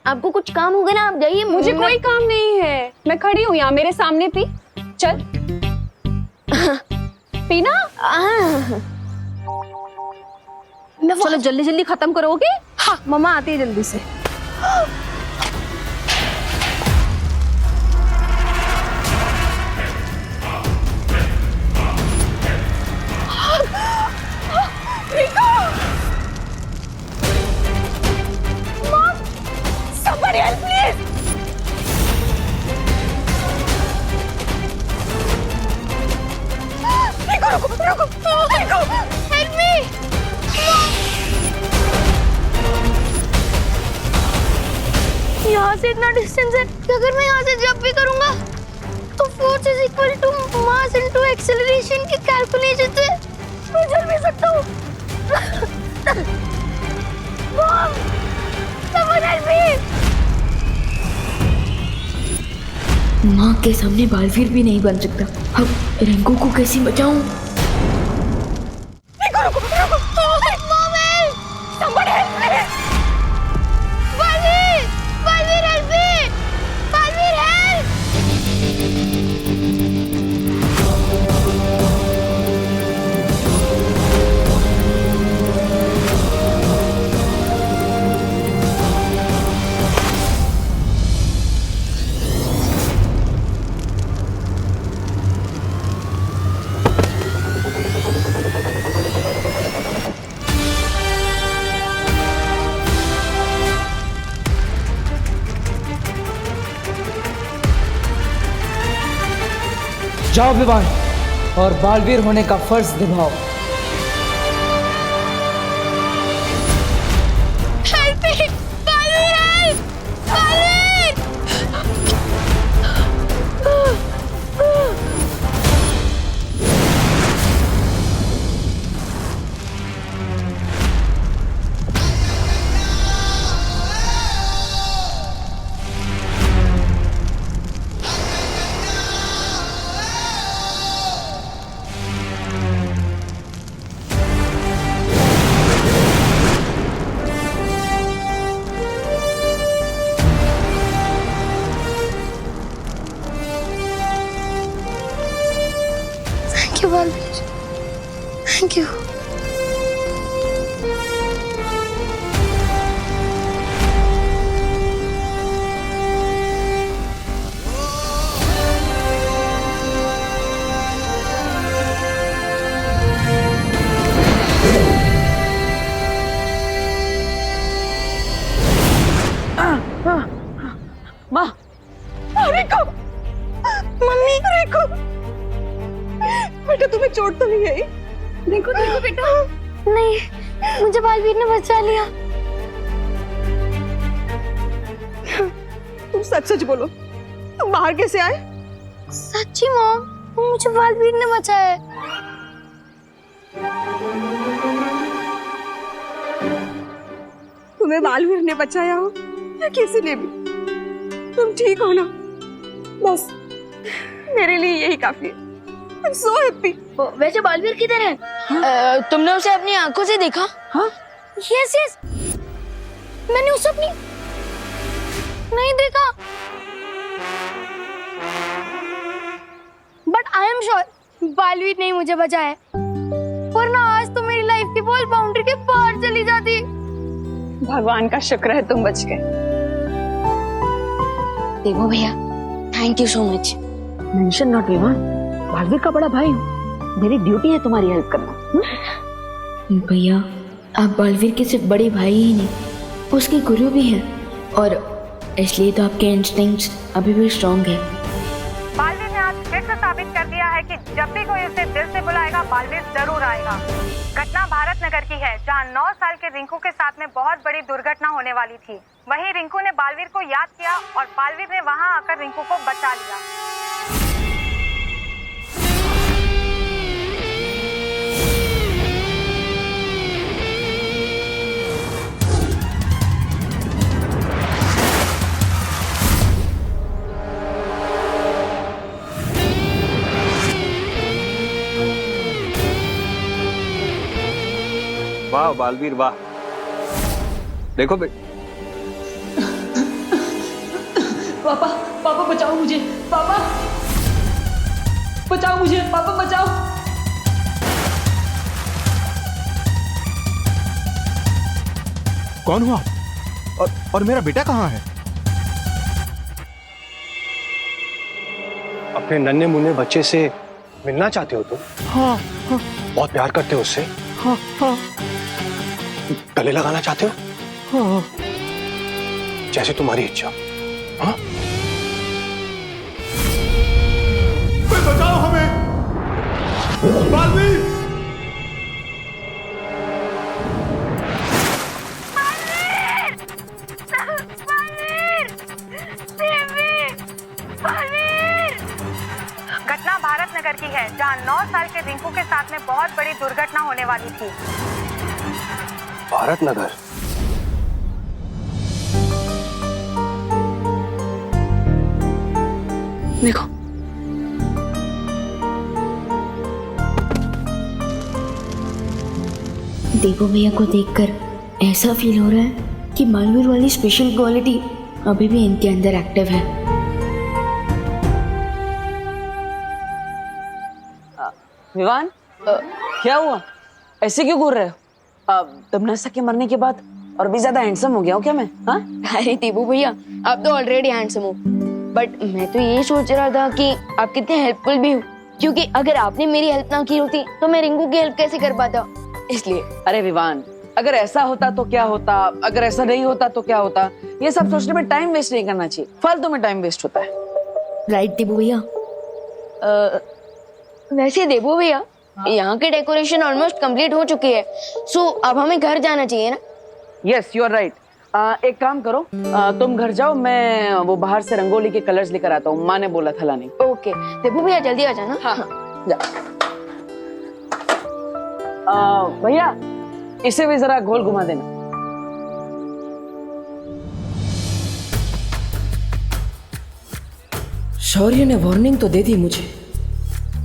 C: आपको कुछ काम होगा ना, आप जाइए।
E: मुझे कोई काम नहीं है, मैं खड़ी हूँ यहाँ, मेरे सामने पी। चल पीना।
D: चलो जल्दी जल्दी खत्म करोगे?
C: हाँ,
D: मम्मा आती है जल्दी से।
C: Somebody help please! रुको! Help me! यहाँ से इतना डिस्टेंस है कि अगर मैं यहाँ से जंप भी करूँगा तो force is equal to mass into acceleration की कैलकुलेशन से मैं चल भी सकता हूँ। Mom! Someone help me!
F: माँ के सामने बालवीर भी नहीं बन सकता। अब रिंकू को कैसे बचाऊं?
A: जाओ विवान और बालवीर होने का फर्ज निभाओ।
C: Thank you.
E: माँ, रिको, मम्मी, रिको, बेटा तुम्हें चोट तो नहीं आई?
C: देखो देखो बेटा। नहीं, मुझे बालवीर ने बचा लिया।
E: तुम सच सच बोलो, तुम बाहर कैसे आए?
C: सच्ची मॉम, मुझे बालवीर ने बचाया।
E: तुम्हें बालवीर ने बचाया हो या किसी ने भी, तुम ठीक हो ना? बस मेरे लिए यही काफी है। I'm so happy.
C: वैसे बालवीर किधर है? तुमने उसे अपनी आंखों से देखा? हाँ? Yes, yes. मैंने उसे अपनी नहीं देखा। But I am sure Baalveer ने मुझे बचाया, वरना आज तो मेरी लाइफ की बॉल बाउंड्री के बाहर चली जाती।
E: भगवान का शुक्र है तुम बच गए।
C: देवो भैया, thank you so much.
A: Mention not Vivaan, Baalveer का बड़ा भाई हूँ, मेरी ड्यूटी है तुम्हारी हेल्प करना।
F: भैया, आप बालवीर के सिर्फ बड़े भाई ही नहीं, उसके गुरु भी हैं, और इसलिए तो आपके इंस्टिंक्ट्स अभी भी स्ट्रॉन्ग है।
D: बालवीर ने आज फिर से साबित कर दिया है कि जब भी कोई उसे दिल से बुलाएगा, बालवीर जरूर आएगा। घटना भारत नगर की है, जहां 9 साल के रिंकू के साथ में बहुत बड़ी दुर्घटना होने वाली थी। वहीं रिंकू ने बालवीर को याद किया और बालवीर ने वहां आकर रिंकू को बचा लिया।
K: वाह बालवीर वाह। देखो
A: पापा, पापा बचाओ मुझे, पापा बचाओ मुझे, पापा बचाओ।
O: कौन हुआ? और मेरा बेटा कहाँ है?
L: अपने नन्हे मुन्ने बच्चे से मिलना चाहते हो तुम?
O: हाँ, हाँ।
L: बहुत प्यार करते हो उससे?
O: हाँ, हाँ।
L: गले लगाना चाहते हो?
O: हाँ।
L: जैसे तुम्हारी इच्छा। हाँ?
O: बचाओ हमें, बालवीर!
D: घटना भारत नगर की है, जहां 9 साल के रिंकू के साथ में बहुत बड़ी दुर्घटना होने वाली थी।
L: भारत नगर?
F: देखो देवो भैया को देखकर ऐसा फील हो रहा है कि बालवीर वाली स्पेशल क्वालिटी अभी भी इनके अंदर एक्टिव है।
G: विवान, क्या हुआ? ऐसे क्यों घूर रहे हो? तमन्ना के मरने के बाद और भी ज्यादा हैंडसम हो गया हूँ क्या मैं? हाँ?
F: अरे देवो भैया आप तो ऑलरेडी हैंडसम हो, बट मैं तो ये सोच रहा था कि आप कितने हेल्पफुल भी हो, क्योंकि अगर आपने मेरी हेल्प ना की होती तो मैं रिंकू की हेल्प कैसे कर पाता, इसलिए।
G: अरे विवान, अगर ऐसा होता तो क्या होता, अगर ऐसा नहीं होता तो क्या होता, ये सब सोचने में टाइम वेस्ट नहीं करना चाहिए, फालतू में टाइम वेस्ट होता है।
F: राइट देवो भैया। वैसे देवो भैया यहाँ की डेकोरेशन ऑलमोस्ट कंप्लीट हो चुकी है, सो अब हमें घर जाना चाहिए ना?
G: Yes you are right. एक काम करो, तुम घर जाओ, मैं वो बाहर से रंगोली के कलर्स लेकर आता हूँ, माँ ने बोला था लाने।
F: ओके देवो भैया जल्दी आ जाना।
G: हाँ जा। भैया इसे भी जरा गोल घुमा देना।
A: शौर्य ने वार्निंग तो दे दी मुझे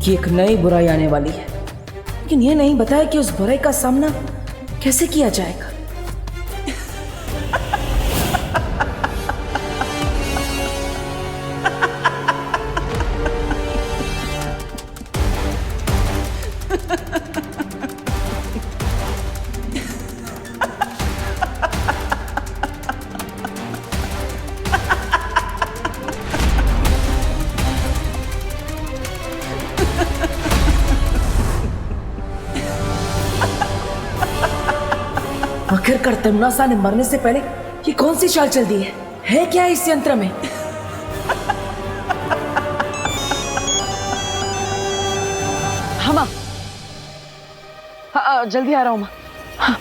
A: कि एक नई बुराई आने वाली है, लेकिन ये नहीं बताया कि उस बुराई का सामना कैसे किया जाएगा। आखिरकार तमन्ना ने मरने से पहले ये कौन सी चाल चल दी है क्या इस यंत्र में?
G: हाँ माँ, हाँ जल्दी आ रहा हूँ माँ। हाँ।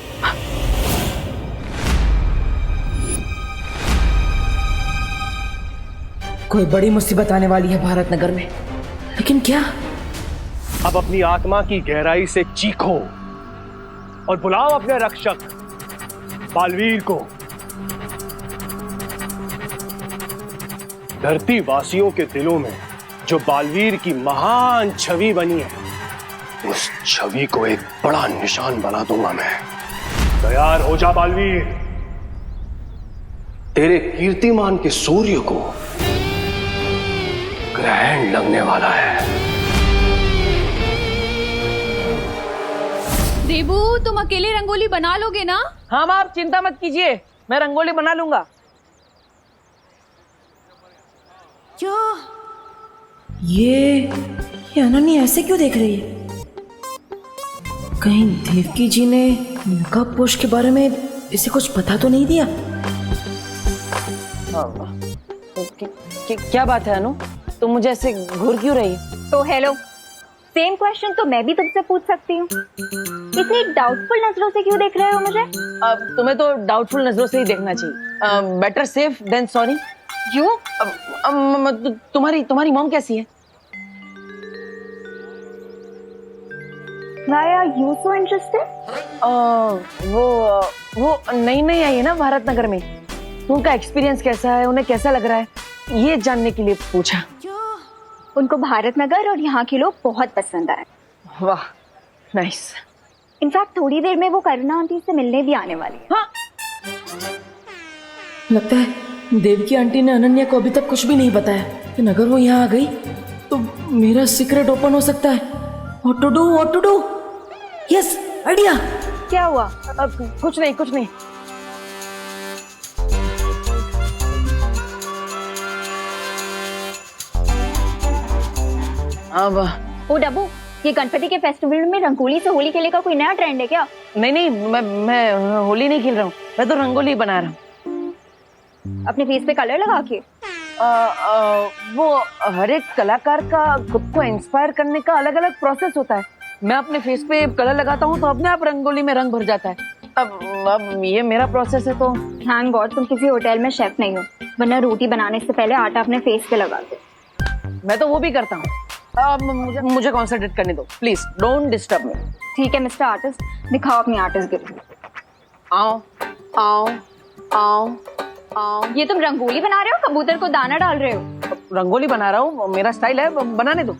A: कोई बड़ी मुसीबत आने वाली है भारत नगर में, लेकिन क्या?
L: अब अपनी आत्मा की गहराई से चीखो और बुलाओ अपने रक्षक बालवीर को। धरती वासियों के दिलों में जो बालवीर की महान छवि बनी है, उस छवि को एक बड़ा निशान बना दूंगा मैं। तैयार हो जा बालवीर, तेरे कीर्तिमान के सूर्य को ग्रहण लगने वाला है।
H: देबू तुम अकेले रंगोली बना लोगे ना?
G: हाँ माँ, आप चिंता मत कीजिए, मैं रंगोली बना लूंगा।
A: क्या ये अनन्या ऐसे क्यों देख रही है? कहीं देवकी जी ने नकाबपोश के बारे में इसे कुछ पता तो नहीं दिया?
G: क्या बात है अनु, तुम मुझे ऐसे घूर क्यों रही है?
D: तो हेलो, सेम क्वेश्चन तो मैं भी तुमसे पूछ सकती हूँ। इतनी डाउटफुल नजरों से क्यों देख रहे हो मुझे?
G: तुम्हें तो डाउटफुल नजरों से ही देखना चाहिए। Better safe than sorry.
D: क्यों?
G: तुम्हारी मॉम कैसी है?
D: Why are you so interested?
G: वो नई आई है ना भारत नगर में, तो उनका एक्सपीरियंस कैसा है, उन्हें कैसा लग रहा है, ये जानने के लिए पूछा।
D: उनको भारत नगर और यहाँ के लोग बहुत पसंद आए।
G: वाह नाइस।
D: इनफैक्ट थोड़ी देर में वो करुणा आंटी से मिलने भी आने वाली है।
G: हाँ?
A: लगता है देवकी आंटी ने अनन्या को अभी तक कुछ भी नहीं बताया, लेकिन अगर वो यहाँ आ गई तो मेरा सीक्रेट ओपन हो सकता है। What to do? Yes, idea.
G: क्या हुआ? कुछ नहीं। अब
D: ओ डब्बू, ये गणपति के फेस्टिवल में रंगोली से होली खेलने का कोई नया ट्रेंड है क्या?
G: नहीं, मैं होली नहीं खेल रहा हूँ, मैं तो रंगोली बना रहा हूँ।
D: अपने फेस पे कलर लगा के?
G: वो हर एक कलाकार का खुद को इंस्पायर करने का अलग अलग प्रोसेस होता है। मैं अपने फेस पे कलर लगाता हूँ तो अपने आप रंगोली में रंग भर जाता है। अब ये मेरा प्रोसेस है तो।
D: थैंक गॉड तुम किसी होटल में शेफ नहीं हो, वरना रोटी बनाने से पहले आटा अपने फेस पे लगा दो।
G: मैं तो वो भी करता हूँ। मुझे कॉन्सेंट्रेट करने दो प्लीज, डोंट डिस्टर्ब मी।
D: ठीक है मिस्टर आर्टिस्ट, दिखाओ अपनी आर्टिस्ट गिरी।
G: आओ आओ आओ आओ।
D: ये तुम रंगोली बना रहे हो, कबूतर को दाना डाल रहे हो?
G: रंगोली बना रहा हूँ, मेरा स्टाइल है, बनाने दो।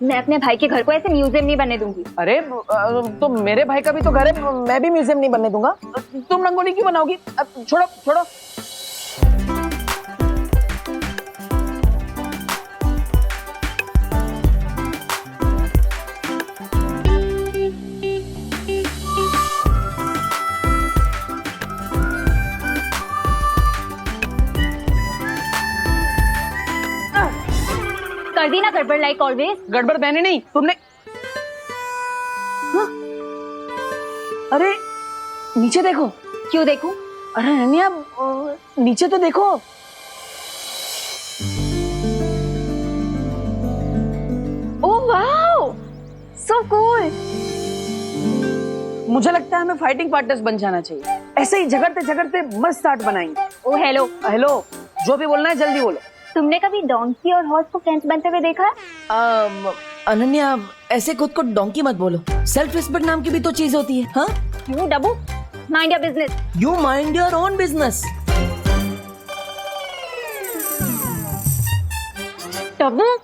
C: मैं अपने भाई के घर को ऐसे म्यूजियम नहीं बनने दूंगी।
G: अरे तो मेरे भाई का भी तो घर है, मैं भी म्यूजियम नहीं बनने दूंगा। तुम रंगोली क्यों बनाओगी? छोड़ो छोड़ो।
C: कर दी ना गड़बड़, लाइक ऑलवेज।
G: गड़बड़ मैंने नहीं, तुमने। हाँ? अरे नीचे देखो।
C: क्यों देखूं?
G: अरे अनन्या नीचे तो देखो।
C: Oh wow, so cool.
G: मुझे लगता है हमें फाइटिंग पार्टनर्स बन जाना चाहिए। ऐसे ही झगड़ते झगड़ते मस्त आर्ट बनाएंगे।
C: ओ हेलो
G: हेलो, जो भी बोलना है जल्दी बोलो।
C: तुमने कभी डोंकी और हॉर्स को फ्रेंड्स बनते हुए देखा है?
A: अनन्या ऐसे खुद को डोंकी मत बोलो, सेल्फ रिस्पेक्ट नाम की भी तो चीज होती है। हाँ,
C: you Dabbu, mind your business.
A: You mind your own business.
C: Dabbu,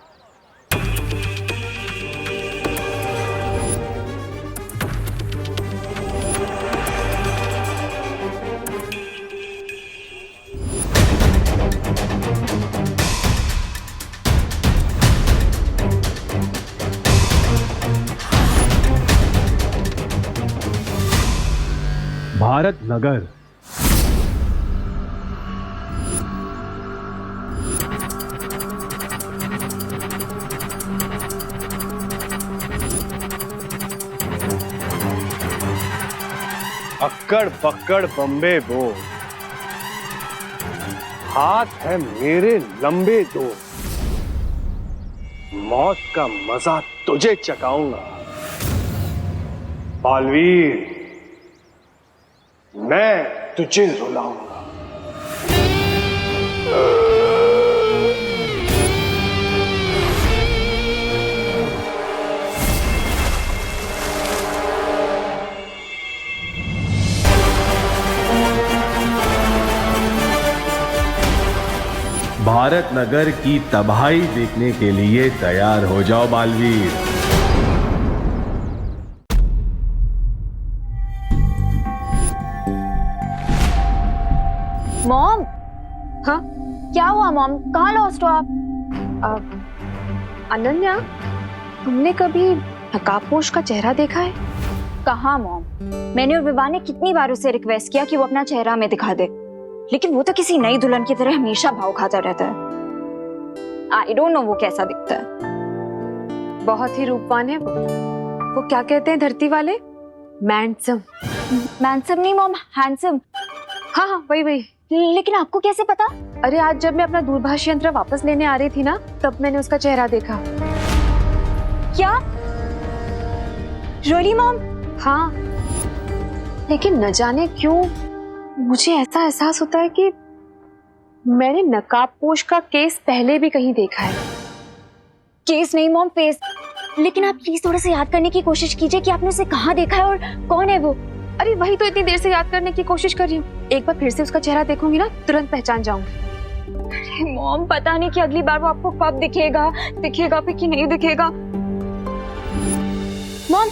L: Bharat Nagar. अक्कड़ पक्कड़ बम्बे बो, हाथ है मेरे लंबे दो, मौत का मजा तुझे चकाऊंगा बालवीर, मैं तुझे रुलाऊंगा।
P: भारत नगर की तबाही देखने के लिए तैयार हो जाओ बालवीर।
C: मॉम। हाँ क्या हुआ मॉम, कहाँ लॉस्ट हो आप?
E: अनन्या, तुमने कभी नकाबपोश का चेहरा देखा है?
C: कहाँ मॉम, मैंने और विवान ने कितनी बार उसे रिक्वेस्ट किया कि वो अपना चेहरा हमें दिखा दे, लेकिन वो तो किसी नई दुल्हन की तरह हमेशा भाव खाता रहता है। आई डोंट नो वो कैसा दिखता है।
E: बहुत ही रूपवान है वो क्या कहते हैं धरती वाले? मैंडसम।
C: मैंडसम नहीं मॉम, हैंडसम।
E: हाँ हाँ वही वही।
C: लेकिन आपको कैसे पता?
E: अरे आज जब मैं अपना दूरभाष यंत्र वापस लेने आ रही थी ना, तब मैंने उसका चेहरा देखा।
C: क्या? Really mom?
E: हाँ, लेकिन न जाने क्यों मुझे ऐसा एहसास होता है कि मैंने नकाबपोश का केस पहले भी कहीं देखा है।
C: केस नहीं मॉम, फेस। लेकिन आप प्लीज थोड़ा सा याद करने की कोशिश कीजिए कि आपने उसे कहाँ देखा है और कौन है वो।
E: अरे वही तो इतनी देर से याद करने की कोशिश कर रही हूँ। एक बार फिर से उसका चेहरा देखूंगी ना, तुरंत पहचान जाऊंगी।
C: अरे मॉम, पता नहीं कि अगली बार वो आपको कब दिखेगा भी कि नहीं दिखेगा। मॉम,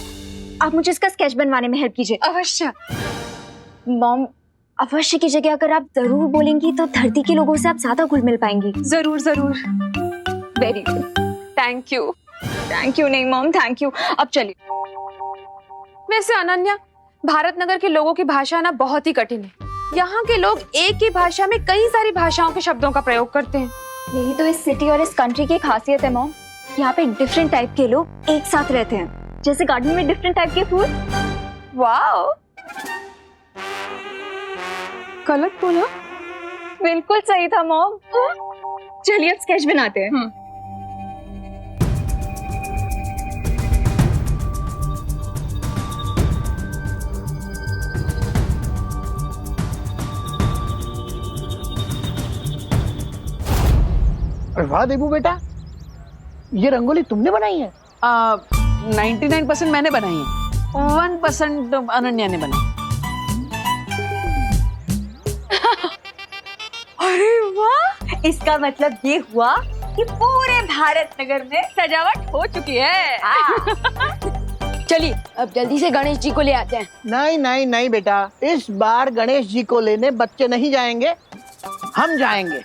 C: आप मुझे इसका स्केच बनवाने में हेल्प कीजिए।
E: अवश्य।
C: मॉम, अवश्य की जगह अगर आप जरूर बोलेंगी तो धरती के लोगों से आप ज्यादा घुल मिल पाएंगी।
E: जरूर जरूर।
C: Very good,
E: thank you.
C: Thank you नहीं मॉम, थैंक यू। अब चलिए।
E: वैसे अनन्या, भारत नगर के लोगों की भाषा ना बहुत ही कठिन है। यहाँ के लोग एक ही भाषा में कई सारी भाषाओं के शब्दों का प्रयोग करते हैं।
C: यही तो इस सिटी और इस कंट्री की खासियत है मॉम। यहाँ पे डिफरेंट टाइप के लोग एक साथ रहते हैं, जैसे गार्डन में डिफरेंट टाइप के फूल।
E: वाओ, गलत बोला?
C: बिल्कुल सही था मॉम। चलिए अब स्केच बनाते हैं।
G: वाह देबू बेटा, ये रंगोली तुमने बनाई है? 99% मैंने बनाई है, 1% अनन्या ने बनाई।
H: इसका मतलब ये हुआ कि पूरे भारत नगर में सजावट हो चुकी है।
F: चलिए अब जल्दी से गणेश जी को ले आते हैं।
G: नहीं नहीं नहीं बेटा, इस बार गणेश जी को लेने बच्चे नहीं जाएंगे, हम जाएंगे।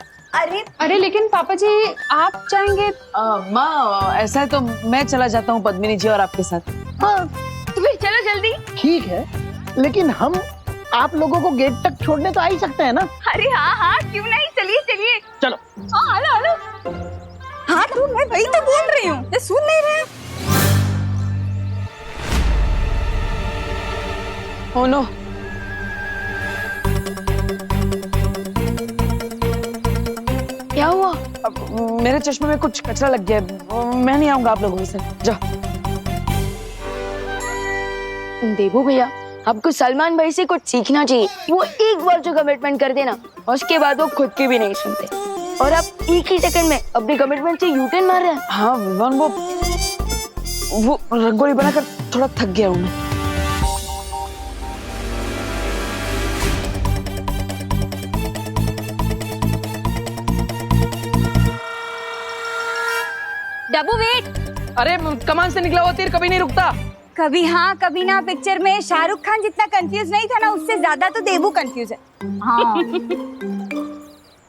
E: अरे लेकिन पापा जी आप जाएंगे?
A: माँ ऐसा है तो मैं चला जाता हूँ पद्मिनी जी और आपके साथ।
G: हाँ
F: तो फिर चलो जल्दी।
G: ठीक है, लेकिन हम आप लोगों को गेट तक छोड़ने तो आ ही सकते हैं ना?
H: अरे हाँ हाँ, क्यों नहीं, चलिए चलिए।
G: चलो।
H: हाँ हेलो हेलो। हाँ तो मैं वही तो बोल रही हूँ, ये सुन नहीं रहे।
A: Oh no.
F: क्या हुआ?
A: अब मेरे चश्मे में कुछ कचरा लग गया है। मैं नहीं आऊंगा आप लोगों के साथ। जाओ।
F: देवू भैया, आपको सलमान भाई से कुछ सीखना चाहिए। वो एक बार जो कमिटमेंट कर देना, उसके बाद वो खुद की भी नहीं सुनते। और आप एक ही सेकंड में अपने कमिटमेंट से यूटर्न मार रहे हैं।
A: हाँ विवान, वो रंगोली बनाकर थोड़ा थक गया हूँ मैं।
H: डब्बू वेट।
A: अरे कमान से निकला हुआ तीर कभी नहीं रुकता।
H: कभी हाँ कभी ना पिक्चर में शाहरुख खान जितना कंफ्यूज नहीं था ना, उससे ज्यादा तो देवू कंफ्यूज है। हाँ।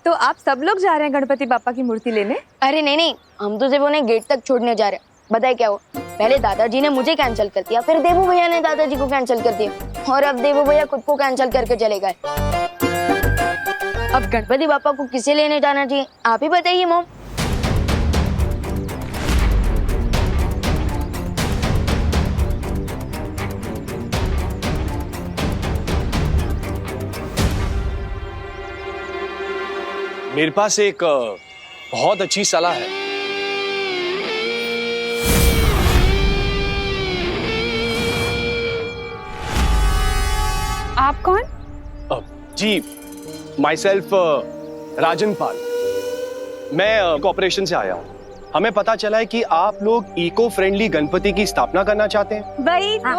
E: तो आप सब लोग जा रहे हैं गणपति बापा की मूर्ति लेने?
F: अरे नहीं नहीं, हम तो सिर्फ उन्हें गेट तक छोड़ने जा रहे हैं। बताए क्या हुआ, पहले दादाजी ने मुझे कैंसिल कर दिया, फिर देवू भैया ने दादाजी को कैंसिल कर दिया, और अब देवू भैया खुद को कैंसिल करके चले गए। अब गणपति बापा को किसे लेने जाना चाहिए, आप ही बताइए मॉम।
L: मेरे पास एक बहुत अच्छी सलाह है।
E: आप कौन?
L: जी, माई सेल्फ राजन पाल। मैं कॉर्पोरेशन से आया हूँ। हमें पता चला है कि आप लोग इको फ्रेंडली गणपति की स्थापना करना चाहते हैं।
H: वही तो,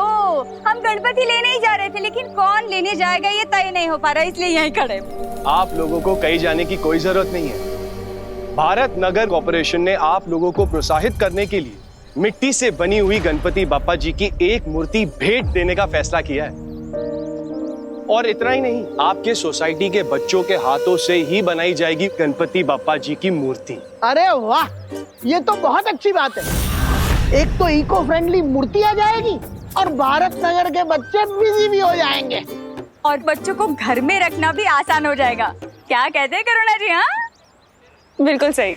H: हम गणपति लेने ही जा रहे थे, लेकिन कौन लेने जाएगा ये तय नहीं हो पा रहा, इसलिए यहीं खड़े।
L: आप लोगों को कहीं जाने की कोई जरूरत नहीं है। भारत नगर कॉर्पोरेशन ने आप लोगों को प्रोत्साहित करने के लिए मिट्टी से बनी हुई गणपति बापा जी की एक मूर्ति भेंट देने का फैसला किया है। और इतना ही नहीं, आपके सोसाइटी के बच्चों के हाथों से ही बनाई जाएगी गणपति बापा जी की मूर्ति।
G: अरे वाह, ये तो बहुत अच्छी बात है। एक तो इको फ्रेंडली मूर्ति आ जाएगी और भारत नगर के बच्चे बिजी भी हो जाएंगे,
H: और बच्चों को घर में रखना भी आसान हो जाएगा। क्या कहते हैं करुणा जी? हाँ
E: बिल्कुल सही।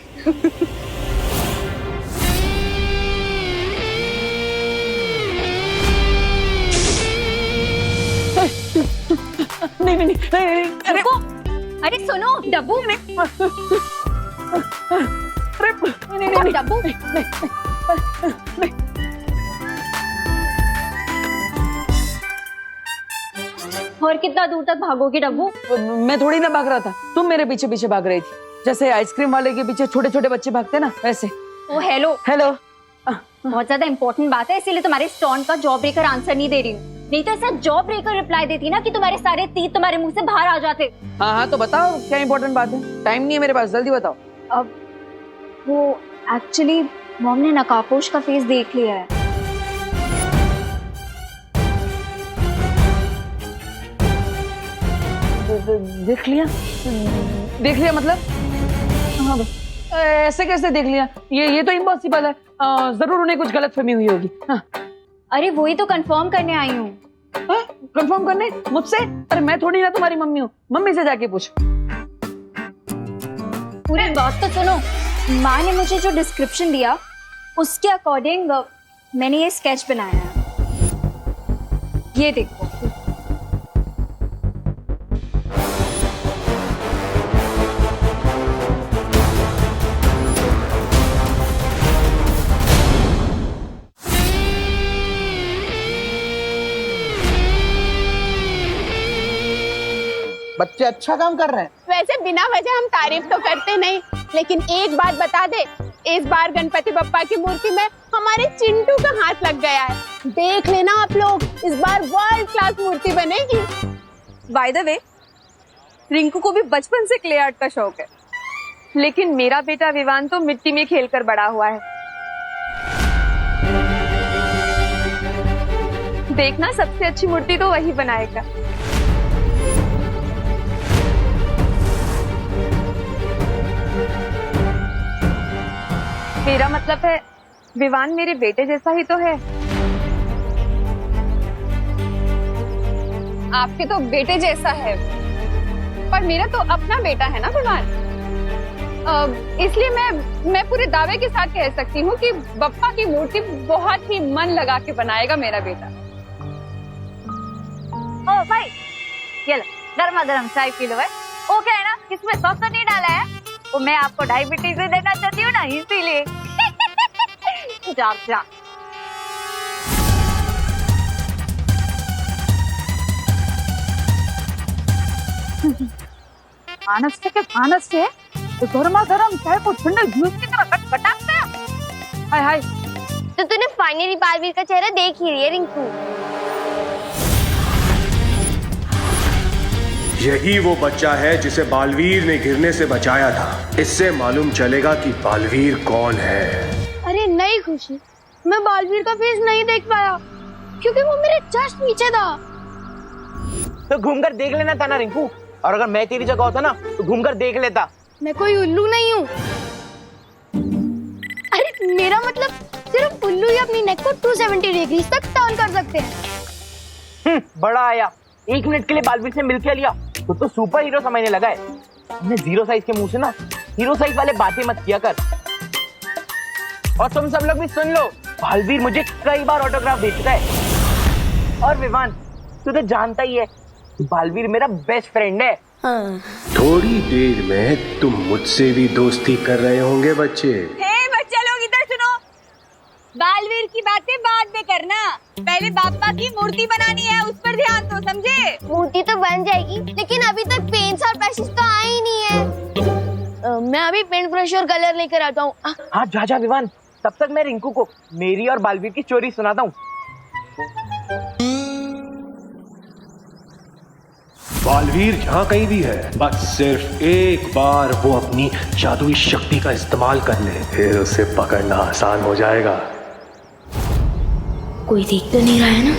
A: नहीं नहीं नहीं,
H: अरे को, अरे सुनो डब्बू में,
A: नहीं
H: डब्बू और कितना दूर तक भागोगे डब्बू?
A: मैं थोड़ी ना भाग रहा था, तुम मेरे पीछे पीछे भाग रही थी, जैसे आइसक्रीम वाले के पीछे छोटे छोटे बच्चे भागते ना, वैसे।
H: ओ हेलो
A: हेलो।
H: बहुत ज्यादा इंपॉर्टेंट बात है, इसीलिए तुम्हारे स्टोन का जॉब ब्रेकर आंसर नहीं दे रही हूँ। नहीं तो ऐसा जॉब ब्रेकर रिप्लाई देती ना कि तुम्हारे सारे तीत तुम्हारे मुंह से बाहर आ जाते।
A: हाँ हाँ तो बताओ क्या इंपॉर्टेंट बात है, टाइम नहीं है मेरे पास, जल्दी बताओ।
E: अब वो एक्चुअली मॉम ने नकाबपोश का फेस देख लिया है।
A: देख लिया? देख लिया मतलब? हाँ, ऐसे कैसे देख लिया? ये तो इम्पॉसिबल है। जरूर उन्हें कुछ गलतफहमी हुई होगी। हाँ।
E: अरे वही तो कंफर्म करने आई हूँ।
A: कंफर्म करने मुझसे? अरे मैं थोड़ी ना तुम्हारी मम्मी हूँ, मम्मी से जाके पूछ।
E: पूरी बात तो सुनो। माँ ने मुझे जो डिस्क्रिप्शन दिया उसके अकॉर्डिंग मैंने ये स्केच बनाया है, ये देखो।
G: बच्चे अच्छा काम कर रहे हैं।
Q: वैसे बिना वजह हम तारीफ तो करते नहीं, लेकिन एक बात बता दे, इस बार गणपति बप्पा की मूर्ति में हमारे चिंटू का हाथ लग गया है। देख लेना आप लोग, इस बार वर्ल्ड क्लास मूर्ति बनेगी।
H: बाय द वे, रिंकू को भी बचपन से क्ले आर्ट का शौक है।
E: लेकिन मेरा बेटा विवान तो मिट्टी में खेलकर बड़ा हुआ है। देखना, सबसे अच्छी मूर्ति तो वही बनाएगा। मेरा मतलब है विवान मेरे बेटे जैसा ही तो है। आपके तो बेटे जैसा है, पर मेरा तो अपना बेटा है ना विवान। इसलिए मैं पूरे दावे के साथ कह सकती हूँ कि बप्पा की मूर्ति बहुत ही मन लगा के बनाएगा मेरा बेटा।
H: ओ भाई, ये लो गर्मा गर्म चाय पी लो। वो क्या है ना, इसमें सॉस तो नहीं डाला है, वो मैं आपको डायबिटीज भी देना चाहती हूँ ना, इसीलिए। जा जा।
D: मानस से तो गर्मा गर्म चाय को ठंडे जूस की तरह कटकटाते हैं। हाय हाय।
M: तो तूने फाइनली बालवीर का चेहरा देख ही लिया रिंकू।
L: यही वो बच्चा है जिसे बालवीर ने गिरने से बचाया था। इससे मालूम चलेगा कि बालवीर कौन है।
C: अरे नहीं खुशी, मैं बालवीर का फेस नहीं देख पाया क्योंकि वो मेरे जस्ट नीचे था।
G: तो घूमकर देख लेना था ना रिंकू, और अगर मैं तेरी जगह होता ना तो घूमकर देख लेता।
C: मैं कोई उल्लू नहीं हूँ। अरे मेरा मतलब सिर्फ उल्लू ही अपनी नेक को 270 डिग्री तक टर्न कर सकते हैं।
G: बड़ा आया, 1 मिनट के लिए बालवीर से मिलके लिया तो सुपर हीरो समझने लगा है। तुमने 0 साइज के मुंह से ना हीरो साइज वाले बातें मत किया कर। और तुम सब लोग भी सुन लो, बालवीर मुझे कई बार ऑटोग्राफ दे चुका है। और विवान, तू तो जानता ही है बालवीर मेरा बेस्ट फ्रेंड है।
L: थोड़ी देर में तुम मुझसे भी दोस्ती कर रहे होंगे बच्चे।
H: हे बच्चे लोग इधर सुनो, बालवीर की बातें बाद में करना, पहले बाप्पा की मूर्ति बनानी है, उस पर ध्यान दो, समझे?
M: मूर्ति तो बन जाएगी, लेकिन अभी तक पेंट्स और ब्रशेस तो आए ही नहीं है।
F: मैं अभी पेंट ब्रश और कलर लेकर आता हूँ।
G: हाँ जा जा विवान, तब तक मैं रिंकू को मेरी और बालवीर की स्टोरी सुनाता हूँ।
L: बालवीर जहाँ कहीं भी है, बस सिर्फ एक बार वो अपनी जादुई शक्ति का इस्तेमाल कर ले, फिर उसे पकड़ना आसान हो जाएगा।
F: कोई देख तो नहीं रहा है ना?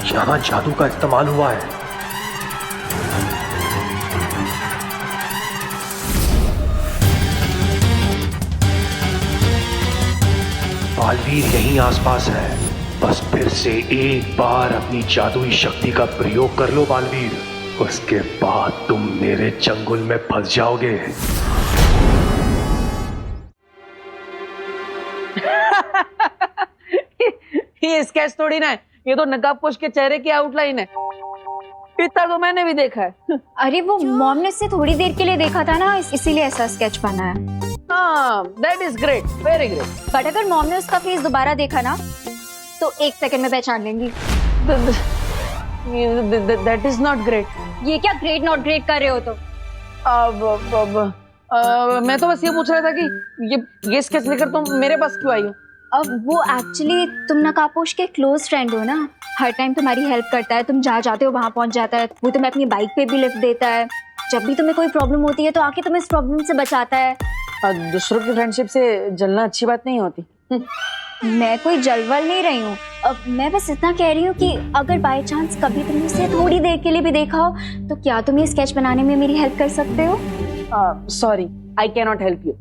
L: यहाँ जादू का इस्तेमाल हुआ है। बालवीर यहीं आसपास है, बस फिर से एक बार अपनी जादुई शक्ति का प्रयोग कर लो बालवीर, उसके बाद तुम मेरे चंगुल में फंस जाओगे।
A: ये स्केच थोड़ी ना है, ये तो नकाबपोश के चेहरे की आउटलाइन है। इतना तो मैंने भी देखा है।
E: अरे वो मॉम ने इससे थोड़ी देर के लिए देखा था ना, इसीलिए ऐसा स्केच बना है।
A: हाँ, that is great, very great.
E: But अगर मॉम ने उसका फेस दोबारा देखा ना तो 1 सेकंड में पहचान लेंगी।
A: That is not great.
E: ये क्या ग्रेट नॉट ग्रेट कर रहे हो तो?
A: मैं तो बस ये पूछ रहा था कि ये स्केच लेकर तुम मेरे पास क्यों आई हो?
E: अब वो एक्चुअली तुम नकाबपोश के क्लोज फ्रेंड हो ना, हर टाइम तुम्हारी हेल्प करता है, तुम जहाँ जाते हो वहाँ पहुँच जाता है, वो तुम्हें अपनी बाइक पे भी लिफ्ट देता है, जब भी तुम्हें कोई प्रॉब्लम होती है तो आके तुम्हें इस प्रॉब्लम से बचाता है।
A: दूसरों की फ्रेंडशिप से जलना अच्छी बात नहीं होती।
E: मैं कोई जलवल नहीं रही हूँ, अब मैं बस इतना कह रही हूँ कि अगर बाय चांस कभी तुमने इसे थोड़ी देर के लिए भी देखा हो तो क्या तुम ये स्केच बनाने में मेरी हेल्प कर सकते हो?
A: Sorry, I can not help you.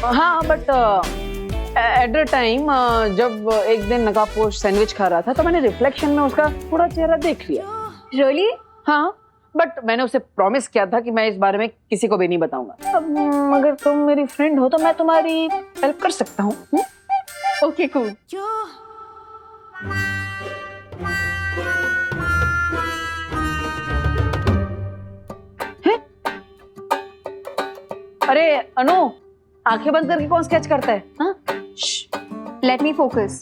A: हाँ, बट एट द टाइम जब एक दिन नकाबपोश सैंडविच खा रहा था तो मैंने रिफ्लेक्शन में उसका थोड़ा चेहरा देख लिया।
E: रियली?
A: हाँ, बट मैंने उसे प्रॉमिस किया था कि मैं इस बारे में किसी को भी नहीं बताऊंगा। अब अगर तुम मेरी फ्रेंड हो तो मैं तुम्हारी हेल्प कर सकता हूँ।
E: Okay cool.
A: अरे अनु, आंखें बंद करके कौन स्केच करता है? हाँ?
E: Let me focus.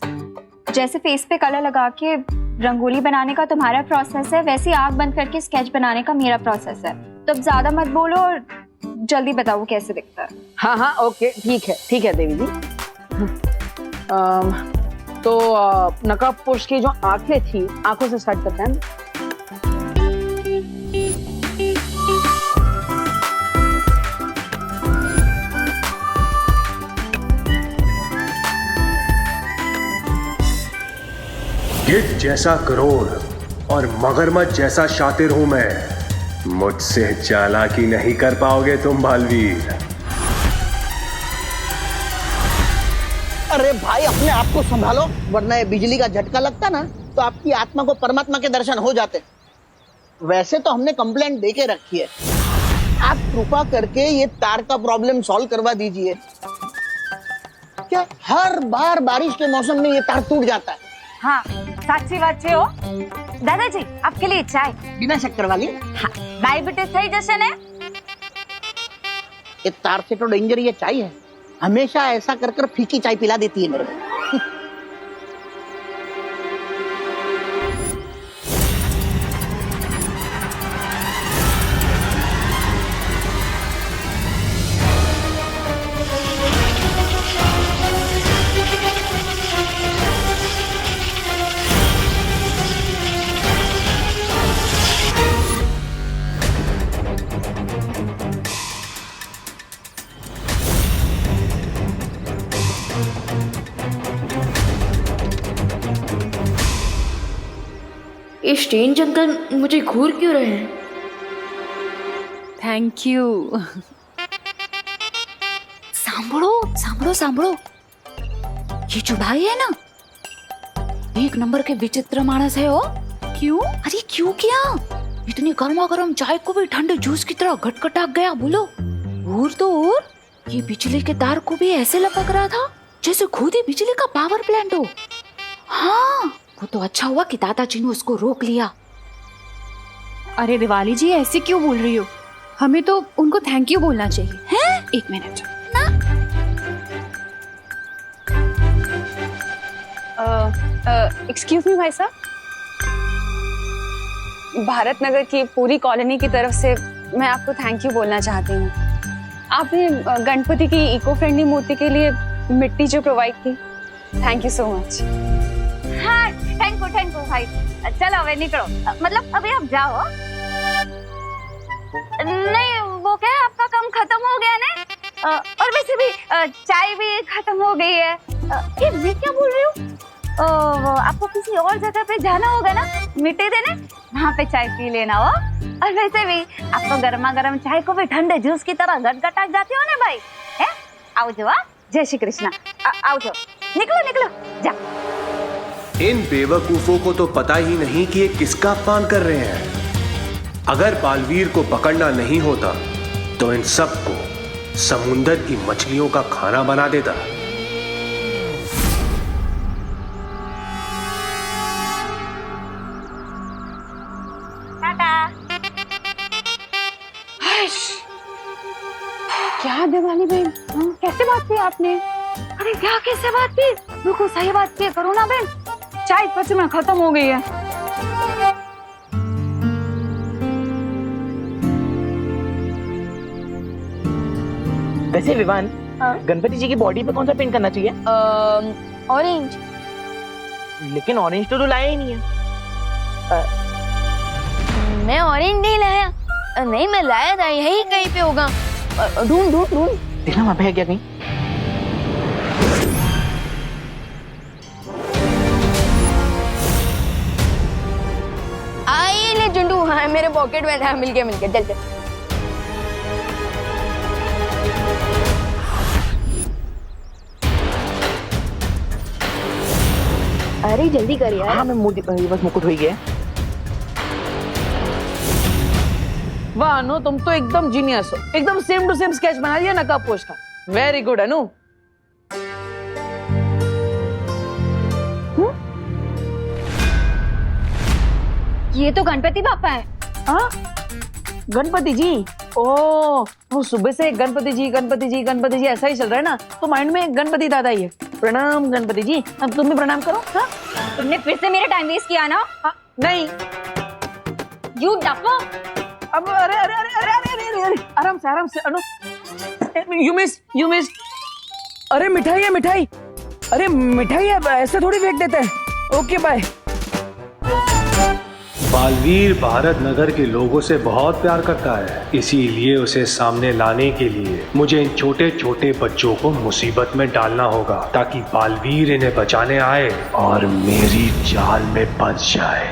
E: जैसे फेस पे कलर लगा के रंगोली बनाने का तुम्हारा प्रोसेस है, वैसे आंख बंद करके स्केच बनाने का मेरा प्रोसेस है। तो अब ज्यादा मत बोलो और जल्दी बताओ कैसे दिखता है।
A: हाँ हाँ, ओके, ठीक है देवी जी। तो नकाबपोश की जो आंखें थी, आंखों से स्टार्ट करते हैं।
L: गिद्ध जैसा क्रूर और मगरमच्छ जैसा शातिर हूं मैं। मुझसे चालाकी नहीं कर पाओगे तुम बालवीर।
G: अरे भाई अपने आप को संभालो, वरना ये बिजली का झटका लगता ना तो आपकी आत्मा को परमात्मा के दर्शन हो जाते। वैसे तो हमने कंप्लेंट दे के रखी है, आप कृपा करके ये तार का प्रॉब्लम सॉल्व करवा दीजिए। क्या हर बार बारिश के मौसम में ये तार टूट जाता है?
D: हाँ साची बात છે હો દાદાજી आपके लिए चाय
G: बिना शक्कर वाली।
D: हाँ डायबिटीज થઈ જશે ને।
G: ये तार से तो डेंजर ये चाय है, हमेशा ऐसा कर कर फीकी चाय पिला देती है मेरे को।
F: ये स्ट्रेंज अंकल मुझे घूर क्यों रहे हैं?
H: Thank you. सांभळो सांभळो सांभळो, ये जो भाई है ना, एक नंबर के विचित्र मानस है। हो क्यों? अरे क्यों क्या? इतनी गर्मा गर्म चाय को भी ठंडे जूस की तरह घटघटा गया। बोलो और तो और, ये बिजली के तार को भी ऐसे लपक रहा था जैसे खुद ही बिजली का पावर प्लांट हो। हाँ वो तो अच्छा हुआ कि दादाजी ने उसको रोक लिया।
E: अरे दिवाली जी ऐसे क्यों बोल रही हो? हमें तो उनको थैंक यू बोलना चाहिए।
H: हैं?
E: एक मिनट एक्सक्यूज मी भाई साहब, भारत नगर की पूरी कॉलोनी की तरफ से मैं आपको थैंक यू बोलना चाहती हूँ। आपने गणपति की इको फ्रेंडली मूर्ति के लिए मिट्टी जो प्रोवाइड की, थैंक यू सो मच।
D: हाँ थैंक यू भाई। चलो अब निकलो, मतलब अभी आप जाओ। नहीं वो क्या है, आपका काम खत्म हो गया ना, और वैसे भी चाय भी खत्म हो गई है। ये मैं क्या बोल रही हूँ, आपको किसी और जगह पे जाना होगा ना मिट्टी देने, वहाँ पे चाय पी लेना हो। और वैसे भी आपको गर्मा गर्म चाय को भी ठंडे जूस की तरह गटगटा जाते हो ना भाई। है आओ जो, जय श्री कृष्णा। आओ जो, निकलो निकलो जा।
L: इन बेवकूफों को तो पता ही नहीं कि ये किसका अपमान कर रहे हैं। अगर बालवीर को पकड़ना नहीं होता तो इन सबको समुंदर की मछलियों का खाना बना देता।
E: क्या दिवाली बहन, कैसे बात की आपने?
D: अरे क्या कैसे बात की, बिल्कुल सही बात की करो ना बहन। चाय सच में खत्म हो गई है।
G: वैसे विवान, गणपति जी की बॉडी पे कौन सा पेंट करना चाहिए?
F: ऑरेंज।
G: लेकिन ऑरेंज तो लाया ही नहीं है।
F: मैं ऑरेंज नहीं लाया। नहीं मैं लाया था, यही कहीं पे होगा। ढूंढ ढूंढ ढूंढ,
G: देखना वहां पे है क्या कहीं।
F: आई ले चुंडू, हाँ मेरे पॉकेट में था। मिल गया चल चल। अरे जल्दी कर यार।
G: हाँ मैं बस मुकुट हो गया।
A: वाह अनु, तुम तो एकदम जीनियस हो। एकदम सेम टू सेम स्केच बना दिया नकाबपोश का। वेरी गुड अनु।
D: ये तो गणपति बापा है।
A: हाँ गणपति जी। ओ वो सुबह से गणपति जी गणपति जी गणपति जी ऐसा ही चल रहा है ना, तो माइंड में गणपति दादा ही है। प्रणाम गणपति जी। अब तुम भी प्रणाम करो। हाँ
D: तुमने फिर से मेरा टाइम वेस्ट किया ना।
A: नहीं
D: यू डफो।
A: अब अरे अरे अरे अरे अरे अरे आराम से अनु। You miss. अरे मिठाई है मिठाई। अरे मिठाई है, ऐसे थोड़ी फेंक देते हैं। Okay bye.
P: बालवीर भारत नगर के लोगों से बहुत प्यार करता है, इसीलिए उसे सामने लाने के लिए मुझे इन छोटे छोटे बच्चों को मुसीबत में डालना होगा ताकि बालवीर इन्हें बचाने आए और मेरी जाल में फंस जाए।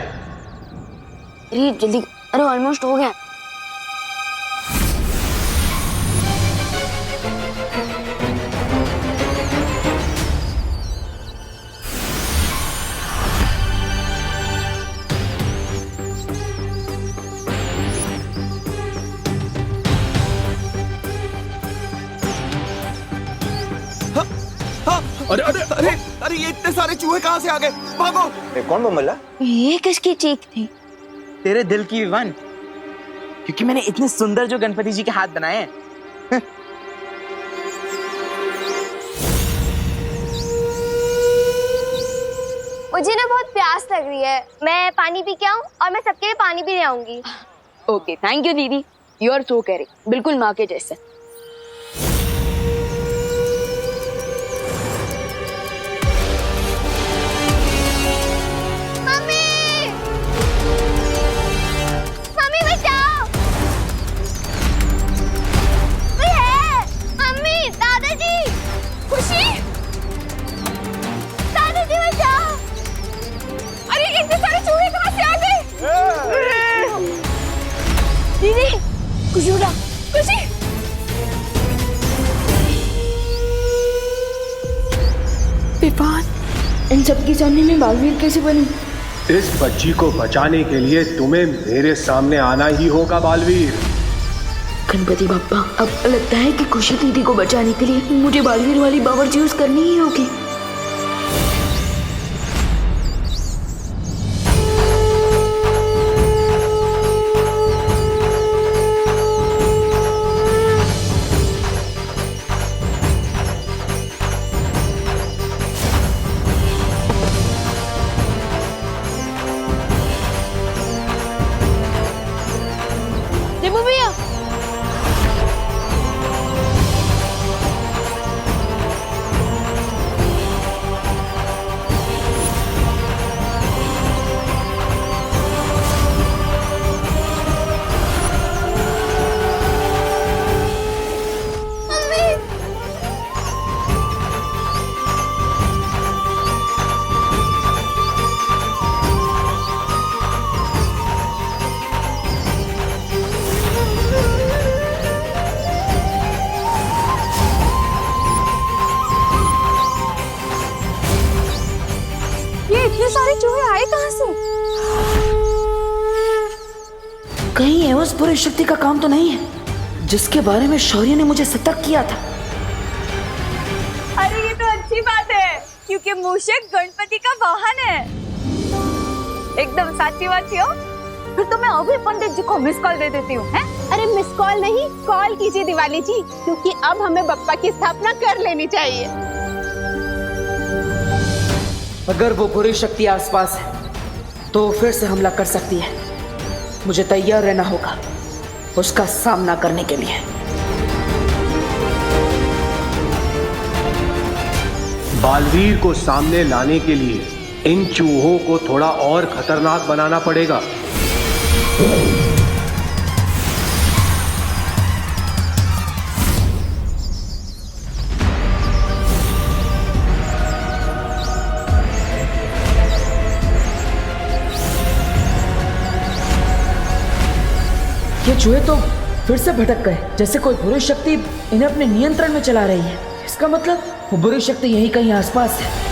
F: अरे जल्दी, अरे ऑलमोस्ट हो गया।
I: अरे अरे अरे अरे ये इतने सारे चूहे कहाँ से आ गए? भागो!
G: कौन बमला?
F: ये किसकी चीख थी?
G: तेरे दिल की विवान, क्योंकि मैंने इतने सुंदर जो गणपति जी के हाथ बनाए हैं।
M: मुझे ना बहुत प्यास लग रही है, मैं पानी पी के आऊं और मैं सबके लिए पानी भी ले आऊंगी।
F: ओके, थैंक यू दीदी, यू आर सो केयरिंग, बिल्कुल माँ के जैसे।
M: दीदी, खुशी उठा, खुशी।
F: विवान, इन सबके सामने में बालवीर कैसे बनूं?
P: इस बच्ची को बचाने के लिए तुम्हें मेरे सामने आना ही होगा बालवीर।
F: गणपति बप्पा, अब लगता है कि खुशी दीदी को बचाने के लिए मुझे बालवीर वाली पावर यूज करनी ही होगी।
C: इतने सारे चूहे आए कहाँ से?
A: कहीं ये उस बुरी शक्ति का काम तो नहीं है जिसके बारे में शौर्य ने मुझे सतर्क किया था?
H: अरे ये तो अच्छी बात है, क्योंकि मूषक गणपति का वाहन है। एकदम साची बात हो। फिर तो मैं अभी पंडित जी को मिस कॉल दे देती हूँ।
Q: अरे मिस कॉल नहीं, कॉल कीजिए दिवाली जी, क्योंकि अब हमें बप्पा की स्थापना कर लेनी चाहिए।
A: अगर वो बुरी शक्ति आसपास है तो फिर से हमला कर सकती है। मुझे तैयार रहना होगा उसका सामना करने के लिए।
P: बालवीर को सामने लाने के लिए इन चूहों को थोड़ा और खतरनाक बनाना पड़ेगा।
A: ये चूहे तो फिर से भटक गए, जैसे कोई बुरी शक्ति इन्हें अपने नियंत्रण में चला रही है। इसका मतलब वो बुरी शक्ति यहीं कहीं आसपास है।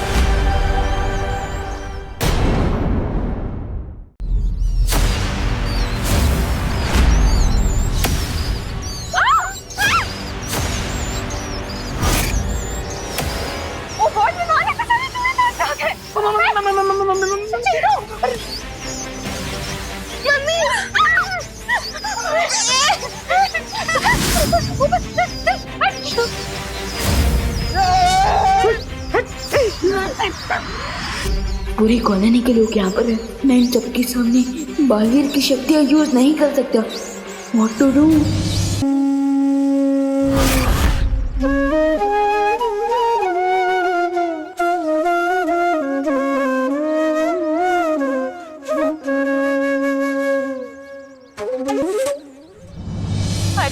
F: पूरी कॉलोनी के लोग यहाँ पर हैं। मैं इन सबके सामने बालवीर की शक्तियाँ यूज नहीं कर सकता। What to do?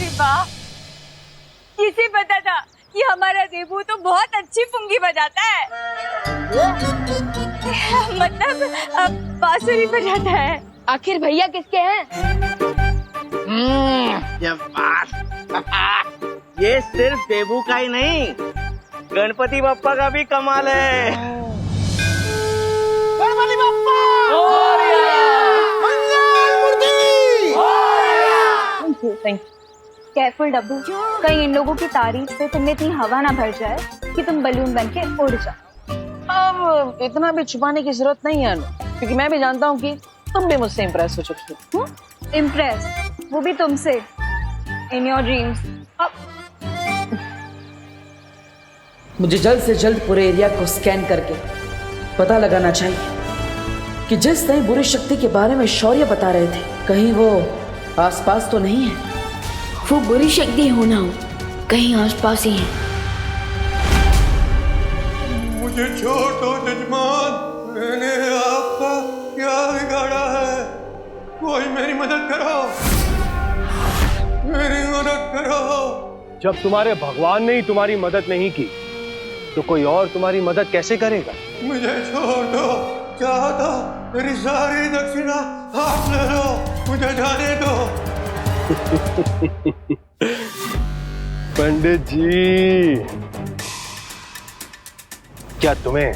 H: अरे वाह, किसे पता था कि हमारा देबू तो बहुत अच्छी पुंगी बजाता है। मतलब बांसुरी बजाता है।
F: आखिर भैया किसके हैं?
G: ये सिर्फ देबू का ही नहीं, गणपति बप्पा का भी कमाल है। गणपति बप्पा
H: केयरफुल डब्बू, कहीं इन लोगों की तारीफ से तुम्हें इतनी हवा ना भर जाए कि तुम बलून बन के उड़ जाओ।
G: अब इतना भी छुपाने की जरूरत नहीं है, क्योंकि मैं भी जानता हूँ कि तुम भी मुझसे इम्प्रेस हो चुकी हो।
H: इम्प्रेस, वो भी तुमसे, इन योर ड्रीम्स।
A: मुझे जल्द से जल्द पूरे एरिया को स्कैन करके पता लगाना चाहिए कि जिस नई बुरी शक्ति के बारे में शौर्य बता रहे थे, कहीं वो आसपास तो नहीं है।
F: वो बुरी शक्ति होना हो कहीं आसपास ही है।
O: मुझे छोड़ दो जजमान, मैंने आपका क्या बिगाड़ा है? कोई मेरी मदद करो, मेरी मदद करो।
L: जब तुम्हारे भगवान ने ही तुम्हारी मदद नहीं की तो कोई और तुम्हारी मदद कैसे करेगा?
O: मुझे छोड़ दो, चाहता मेरी सारी दक्षिणा आप ले लो, मुझे जाने दो।
L: पंडित जी, क्या तुम्हें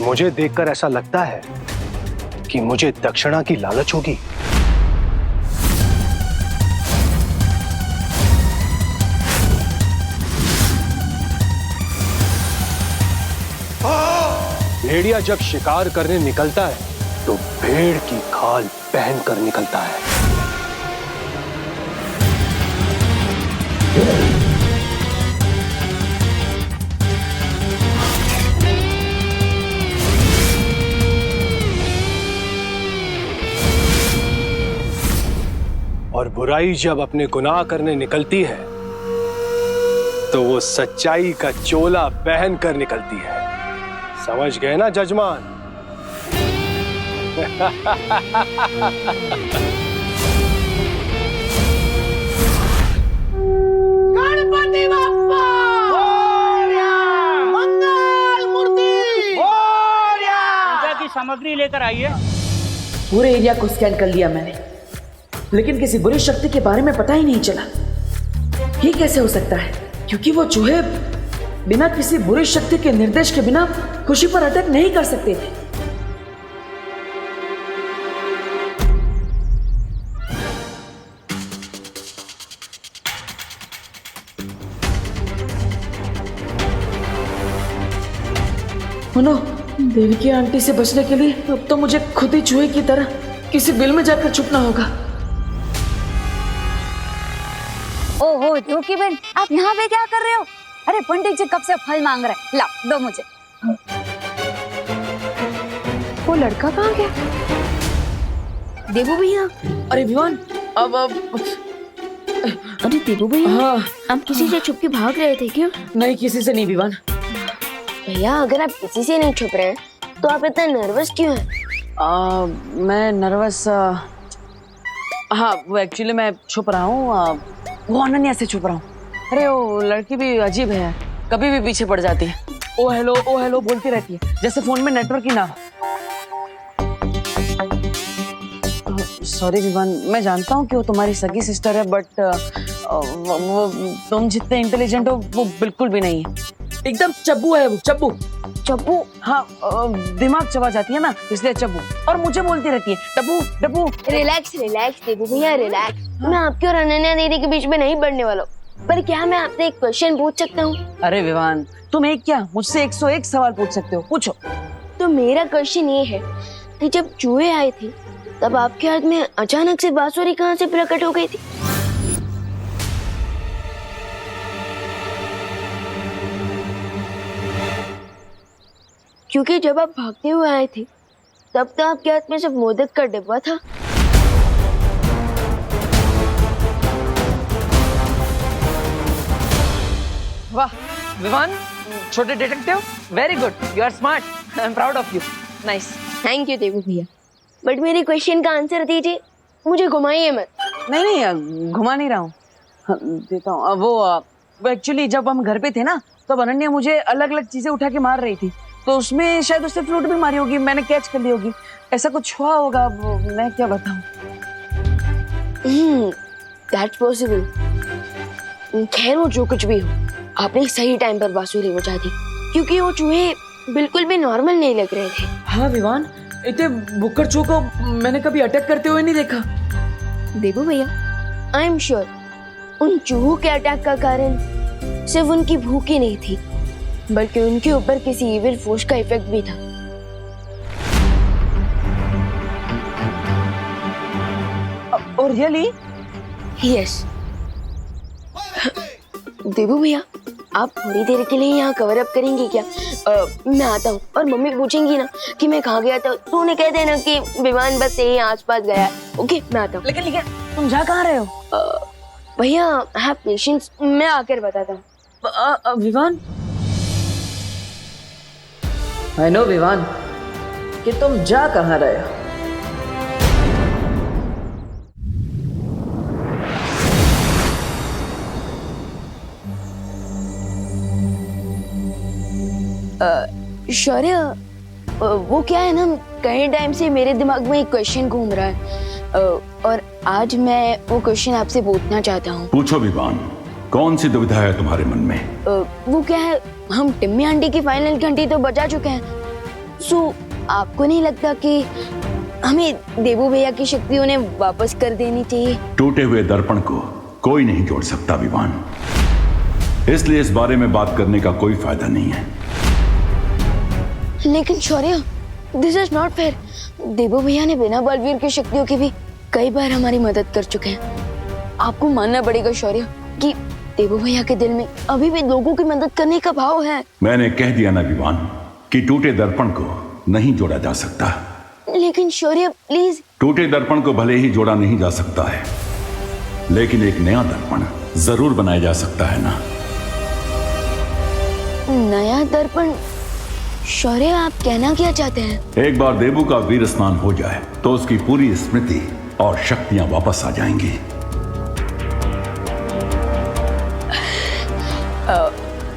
L: मुझे देखकर ऐसा लगता है कि मुझे दक्षिणा की लालच होगी? भेड़िया जब शिकार करने निकलता है तो भेड़ की खाल पहन कर निकलता है। और बुराई जब अपने गुनाह करने निकलती है तो वो सच्चाई का चोला पहन कर निकलती है। समझ गए ना जजमान?
G: गणपति बप्पा मंगल मूर्ति पूजा की सामग्री लेकर आइए।
A: पूरे एरिया को स्कैन कर लिया मैंने, लेकिन किसी बुरी शक्ति के बारे में पता ही नहीं चला। ये कैसे हो सकता है? क्योंकि वो चूहे बिना किसी बुरी शक्ति के निर्देश के बिना खुशी पर अटैक नहीं कर सकते थे। नो, देवकी आंटी से बचने के लिए अब तो मुझे खुद ही चूहे की तरह किसी बिल में जाकर छुपना होगा।
H: ओहो देवकी बहन, आप यहाँ पे क्या कर रहे हो? अरे पंडित जी कब से फल मांग रहे हैं, लाओ दो मुझे।
F: वो लड़का कहाँ गया? देबू भैया।
A: अरे विवान, अब
F: अरे देबू भैया,
A: हाँ,
F: आप किसी से छुप के भाग रहे थे क्या?
A: नहीं, किसी से नहीं विवान।
F: भैया अगर आप किसी से नहीं छुप रहे हैं तो आप इतना नर्वस क्यों हैं?
G: मैं नर्वस, हाँ वो एक्चुअली मैं छुप रहा हूँ, वो अनन्या से छुप रहा हूँ। अरे वो लड़की भी अजीब है, कभी भी पीछे पड़ जाती है। ओ हेलो बोलती रहती है, जैसे फोन में नेटवर्क ही ना हो। सॉरी विवान, मैं जानता हूँ कि वो तुम्हारी सगी सिस्टर है, बट वो तुम जितने इंटेलिजेंट हो वो बिल्कुल भी नहीं है। एकदम चब्बू है वो, चब्बू। चब्बू? हाँ, दिमाग चबा जाती है ना, इसलिए चब्बू। और मुझे बोलती रहती है डब्बू डब्बू।
F: रिलैक्स देबू भैया, रिलैक्स। मैं आपके और अनन्या दीदी के बीच में नहीं बढ़ने वाला हूँ, पर क्या मैं आपसे एक क्वेश्चन पूछ सकता हूँ?
G: अरे विवान, तुम एक क्या मुझसे 101 सवाल पूछ सकते हो, पूछो।
F: तो मेरा क्वेश्चन ये है कि जब चूहे आए थे तब आपके हाथ में अचानक से बांसुरी कहाँ से प्रकट हो गई थी? क्योंकि जब आप भागते हुए आए थे तब तो आपके हाथ में सिर्फ मोदक का डिब्बा था।
G: वाह विवान, छोटे detective, very good, you are smart, I am proud of you, nice.
F: Thank you Debu भैया, बट मेरे क्वेश्चन का आंसर दीजिए, मुझे घुमाइए मत।
G: नहीं घुमा नहीं रहा हूँ, देता हूँ। वो एक्चुअली जब हम घर पे थे ना, तब अनन्या मुझे अलग अलग चीजें उठा के मार रही थी, तो उसमें शायद उससे फ्रूट भी मारी होगी, मैंने कैच कर ली होगी, ऐसा कुछ हुआ होगा, वो मैं क्या बताऊँ।
F: That's possible. खैर वो जो कुछ भी हो, आपने सही टाइम पर बांसुरी बजा दी, क्योंकि वो चूहे बिल्कुल भी नॉर्मल नहीं लग रहे थे।
A: हाँ विवान, इतने बुक्कर चूहों को मैंने कभी अटैक करते हुए नहीं देखा।
F: देबू भैया, आई एम श्योर उन चूहों के अटैक का कारण सिर्फ उनकी भूख ही नहीं थी, बल्कि उनके ऊपर किसी इविल फोर्स का इफेक्ट भी था।
G: और रियली?
F: यस। देबू भैया, आप थोड़ी देर के लिए यहाँ कवर अप करेंगे क्या? मैं आता हूँ, और मम्मी पूछेंगी ना कि मैं कहाँ गया था, तो उन्हें कह देना कि विमान बस यही आसपास गया है। ओके, मैं आता हूँ।
G: लेकिन तुम जा कहाँ रहे हो?
F: भैया हैव पेशेंस, मैं आकर बताता हूँ।
A: विवान, आई नो विवान कि तुम जा कहाँ रहे हो।
F: शौर्य, वो क्या है ना, कई टाइम से मेरे दिमाग में एक क्वेश्चन घूम रहा है, और आज मैं वो क्वेश्चन आपसे पूछना चाहता हूँ।
B: पूछो विवान, कौन सी दुविधा है तुम्हारे मन में?
F: वो क्या है, हम टिम्मी आंटी की फाइनल घंटी तो बजा चुके हैं, सो आपको नहीं लगता कि हमें देबू भैया की शक्ति उन्हें वापस कर देनी चाहिए?
B: टूटे हुए दर्पण को कोई नहीं जोड़ सकता विवान, इसलिए इस बारे में बात करने का कोई फायदा नहीं है।
F: लेकिन शौर्य, दिस इज नॉट फेयर। देबू भैया ने बिना बलवीर की शक्तियों के भी कई बार हमारी मदद कर चुके हैं। आपको मानना पड़ेगा शौर्य कि देबू भैया के दिल में अभी भी लोगों की मदद करने का भाव है।
B: मैंने कह दिया ना विवान कि टूटे दर्पण को नहीं जोड़ा जा सकता।
F: लेकिन शौर्य प्लीज।
B: टूटे दर्पण को भले ही जोड़ा नहीं जा सकता है, लेकिन एक नया दर्पण जरूर बनाया जा सकता है ना।
F: नया दर्पण? शौर्य, आप कहना क्या चाहते हैं?
B: एक बार देबू का वीर स्नान हो जाए तो उसकी पूरी स्मृति और शक्तियां वापस आ जाएंगी।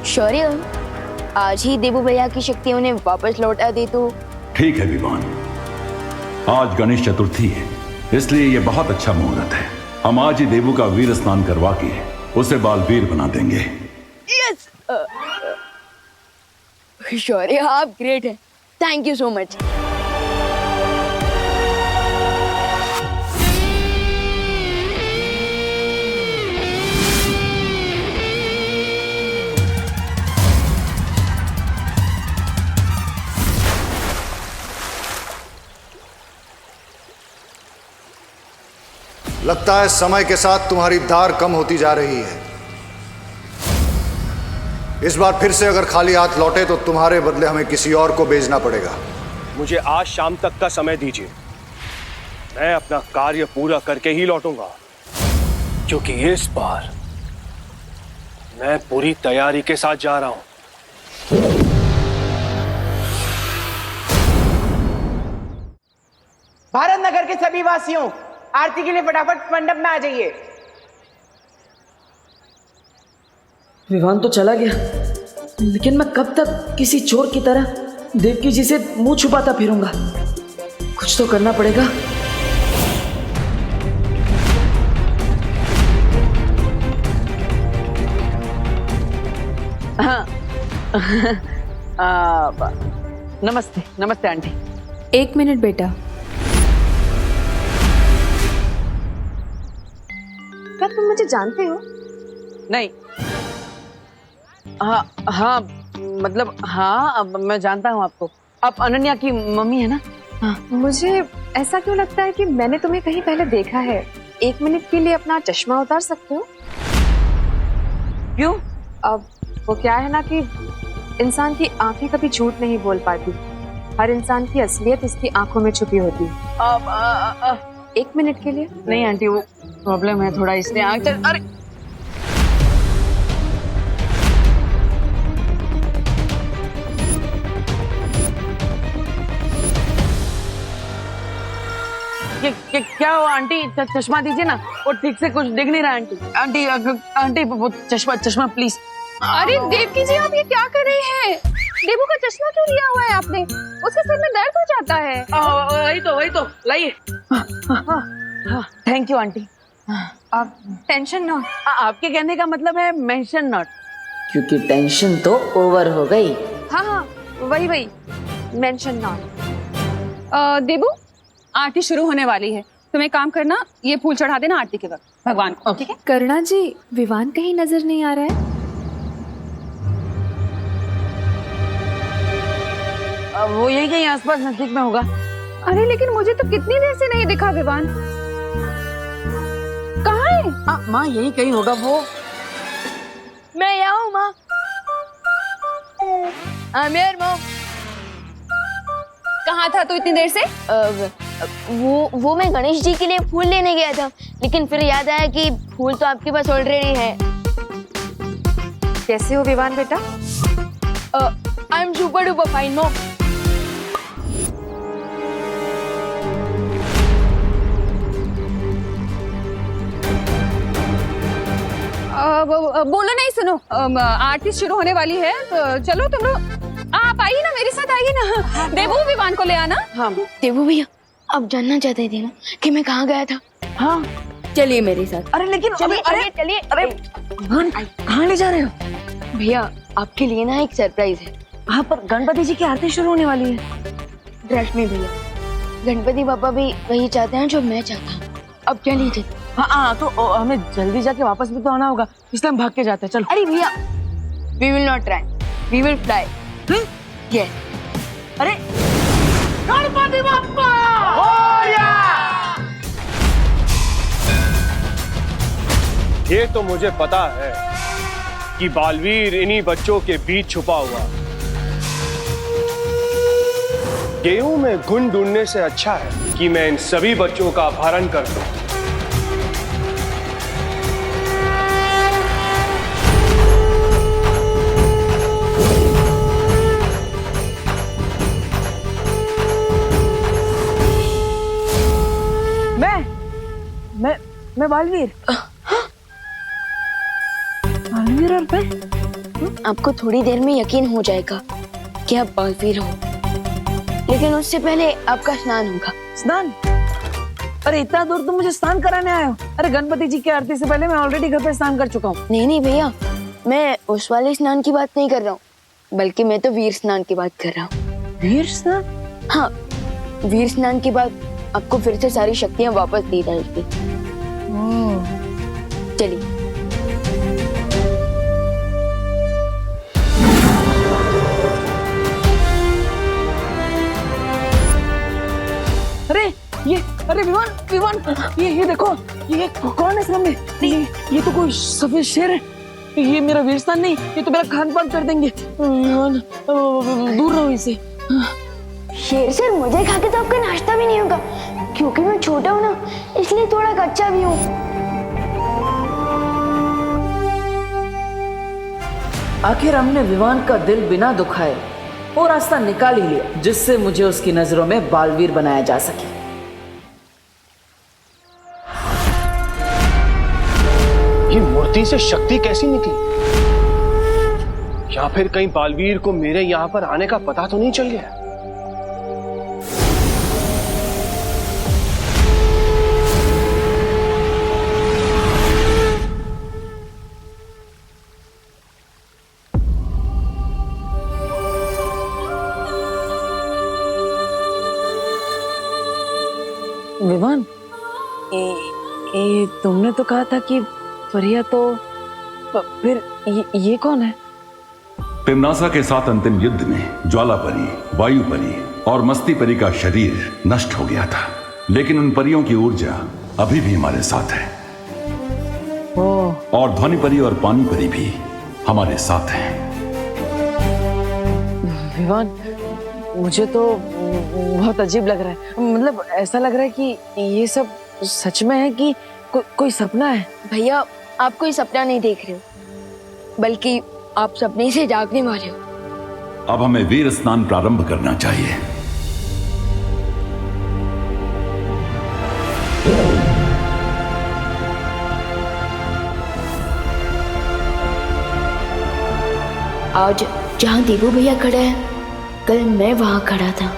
F: शौर्य, आज ही देबू भैया की शक्ति उन्हें वापस लौटा दे तो?
B: ठीक है विवान, आज गणेश चतुर्थी है, इसलिए यह बहुत अच्छा मुहूर्त है। हम आज ही देबू का वीर स्नान करवा के उसे बालवीर बना देंगे।
F: यस शौर्य, आप ग्रेट हैं, थैंक यू सो मच।
R: लगता है समय के साथ तुम्हारी धार कम होती जा रही है। इस बार फिर से अगर खाली हाथ लौटे तो तुम्हारे बदले हमें किसी और को भेजना पड़ेगा।
L: मुझे आज शाम तक का समय दीजिए, मैं अपना कार्य पूरा करके ही लौटूंगा, क्योंकि इस बार मैं पूरी तैयारी के साथ जा रहा हूं।
G: भारत नगर के सभी वासियों, आरती के लिए फटाफट मंडप में आ जाइए।
A: विवान तो चला गया, लेकिन मैं कब तक किसी चोर की तरह देवकी जी से मुंह छुपाता फिरूंगा? कुछ तो करना पड़ेगा।
G: हाँ नमस्ते नमस्ते आंटी।
S: 1 मिनट बेटा।
Q: क्या तुम मुझे जानते हो?
G: नहीं। हाँ मतलब हाँ, अब मैं जानता हूँ आपको। आप अनन्या की मम्मी है ना?
Q: हाँ। मुझे ऐसा क्यों लगता है कि मैंने तुम्हें कहीं पहले देखा है। 1 मिनट के लिए अपना चश्मा उतार सकते हो?
G: क्यों?
Q: अब वो क्या है ना कि इंसान की आंखें कभी झूठ नहीं बोल पाती। हर इंसान की असलियत उसकी आंखों में छुपी होती है। 1 मिनट के लिए?
G: नहीं आंटी, वो प्रॉब्लम है थोड़ा, इसलिए आंख चल। अरे क्या हुआ आंटी? चश्मा दीजिए ना, वो ठीक से कुछ दिख नहीं रहा आंटी। आंटी आंटी वो चश्मा प्लीज।
E: अरे देवकी जी, आप ये क्या कर रही हैं? देवू का चश्मा क्यों लिया हुआ है आपने? उसके सिर में दर्द हो जाता है।
G: वही तो लाइए। Thank you aunty.
E: आप टेंशन नॉट।
G: आपके कहने का मतलब है मेंशन नॉट।
F: क्योंकि टेंशन तो ओवर हो गई।
E: हाँ वही मेंशन नॉट। देवू, आरती शुरू होने वाली है, तुम एक काम करना, ये फूल चढ़ा देना आरती के वक्त भगवान को, ठीक है?
S: करुणा जी, विवान कहीं नजर नहीं आ रहा है।
G: वो यही कहीं आसपास नजदीक में होगा।
E: अरे लेकिन मुझे तो कितनी देर से नहीं दिखा विवान। कहाँ है?
G: माँ यही कहीं होगा वो।
F: मैं यहाँ हूँ माँ। माँ
E: कहाँ था तू इतनी देर से?
F: वो मैं गणेश जी के लिए फूल लेने गया था, लेकिन फिर याद आया कि फूल तो आपके पास ऑलरेडी है।
E: कैसे हो विवान बेटा?
F: I am super duper fine mom.
E: बोलो नहीं, सुनो, आरती शुरू होने वाली है, तो चलो तुम लोग आप आइए ना, मेरे साथ आइए ना। देवू, विवान को ले आना।
F: हाँ देवू भैया, आप जानना चाहते थे ना कि मैं कहाँ गया था? हाँ चलिए मेरे साथ।
G: अरे लेकिन
F: चलिए।
G: अरे कहाँ ले जा रहे हो?
F: भैया आपके लिए ना एक सरप्राइज है।
G: हाँ पर गणपति जी की आरती शुरू होने वाली है।
F: रश्मि भैया, गणपति पापा भी वही चाहते हैं जो मैं चाहता हूँ। अब क्या लीजिए।
G: हाँ तो हमें जल्दी जाके वापस भी तो आना होगा, इसलिए हम भाग के जाते हैं। चलो।
F: अरे भैया, we will not try, we will fly. Yes.
G: अरे गणपति बप्पा
L: ये तो मुझे पता है कि बालवीर इन्हीं बच्चों के बीच छुपा हुआ। गेहूं में घुन ढूंढने से अच्छा है कि मैं इन सभी बच्चों का अपहरण कर दूं।
G: मैं बालवीर। बालवीर और मैं?
F: आपको थोड़ी देर में यकीन हो जाएगा कि आप बालवीर हो, लेकिन उससे पहले आपका स्नान होगा।
G: स्नान? अरे इतना दूर तुम मुझे स्नान कराने आए हो? अरे गणपति जी की आरती से पहले मैं ऑलरेडी घर पे स्नान कर चुका हूँ।
F: नहीं भैया, मैं उस वाले स्नान की बात नहीं कर रहा हूँ, बल्कि मैं तो वीर स्नान की बात कर रहा हूँ।
G: वीर स्नान?
F: हाँ, वीर स्नान के बाद आपको फिर से सारी शक्तियाँ वापस दी जाएगी। चलिए।
G: अरे विमान ये देखो, ये कौन है सामने? ये तो कोई सफेद शेर है। ये मेरा वीर स्थान नहीं, ये तो मेरा खान पान कर देंगे। विमान दूर रहो इसे।
F: शेर सर, मुझे खा के तो आपका नाश्ता भी नहीं होगा, क्योंकि मैं छोटा हूँ ना, इसलिए थोड़ा कच्चा भी हूँ।
A: आखिर हमने विवान का दिल बिना दुखाए वो रास्ता निकाल ही लिया जिससे मुझे उसकी नजरों में बालवीर बनाया जा सके।
L: ये मूर्ति से शक्ति कैसी निकली? या फिर कहीं बालवीर को मेरे यहां पर आने का पता तो नहीं चल गया?
G: विमान, तुमने तो कहा था कि फरिया, तो फिर ये कौन है?
B: तिम्नासा के साथ अंतिम युद्ध में ज्वाला परी, वायु परी और मस्ती परी का शरीर नष्ट हो गया था, लेकिन उन परियों की ऊर्जा अभी भी हमारे साथ है। और ध्वनि परी और पानी परी भी हमारे साथ हैं।
G: विमान, मुझे तो बहुत अजीब लग रहा है। मतलब ऐसा लग रहा है कि ये सब सच में है कि कोई सपना है।
F: भैया, आप कोई सपना नहीं देख रहे हो, बल्कि आप सपने से जागने वाले हो।
B: अब हमें वीर स्नान प्रारंभ करना चाहिए।
F: आज जहाँ देवू भैया खड़ा है, कल मैं वहाँ खड़ा था।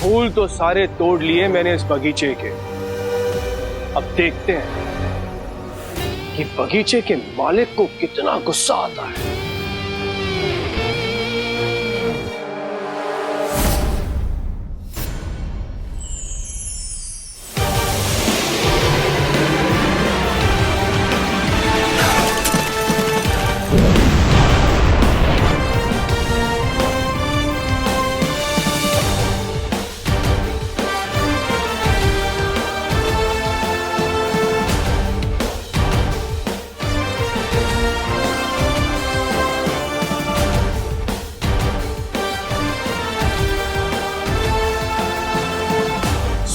L: फूल तो सारे तोड़ लिए मैंने इस बगीचे के। अब देखते हैं कि बगीचे के मालिक को कितना गुस्सा आता है।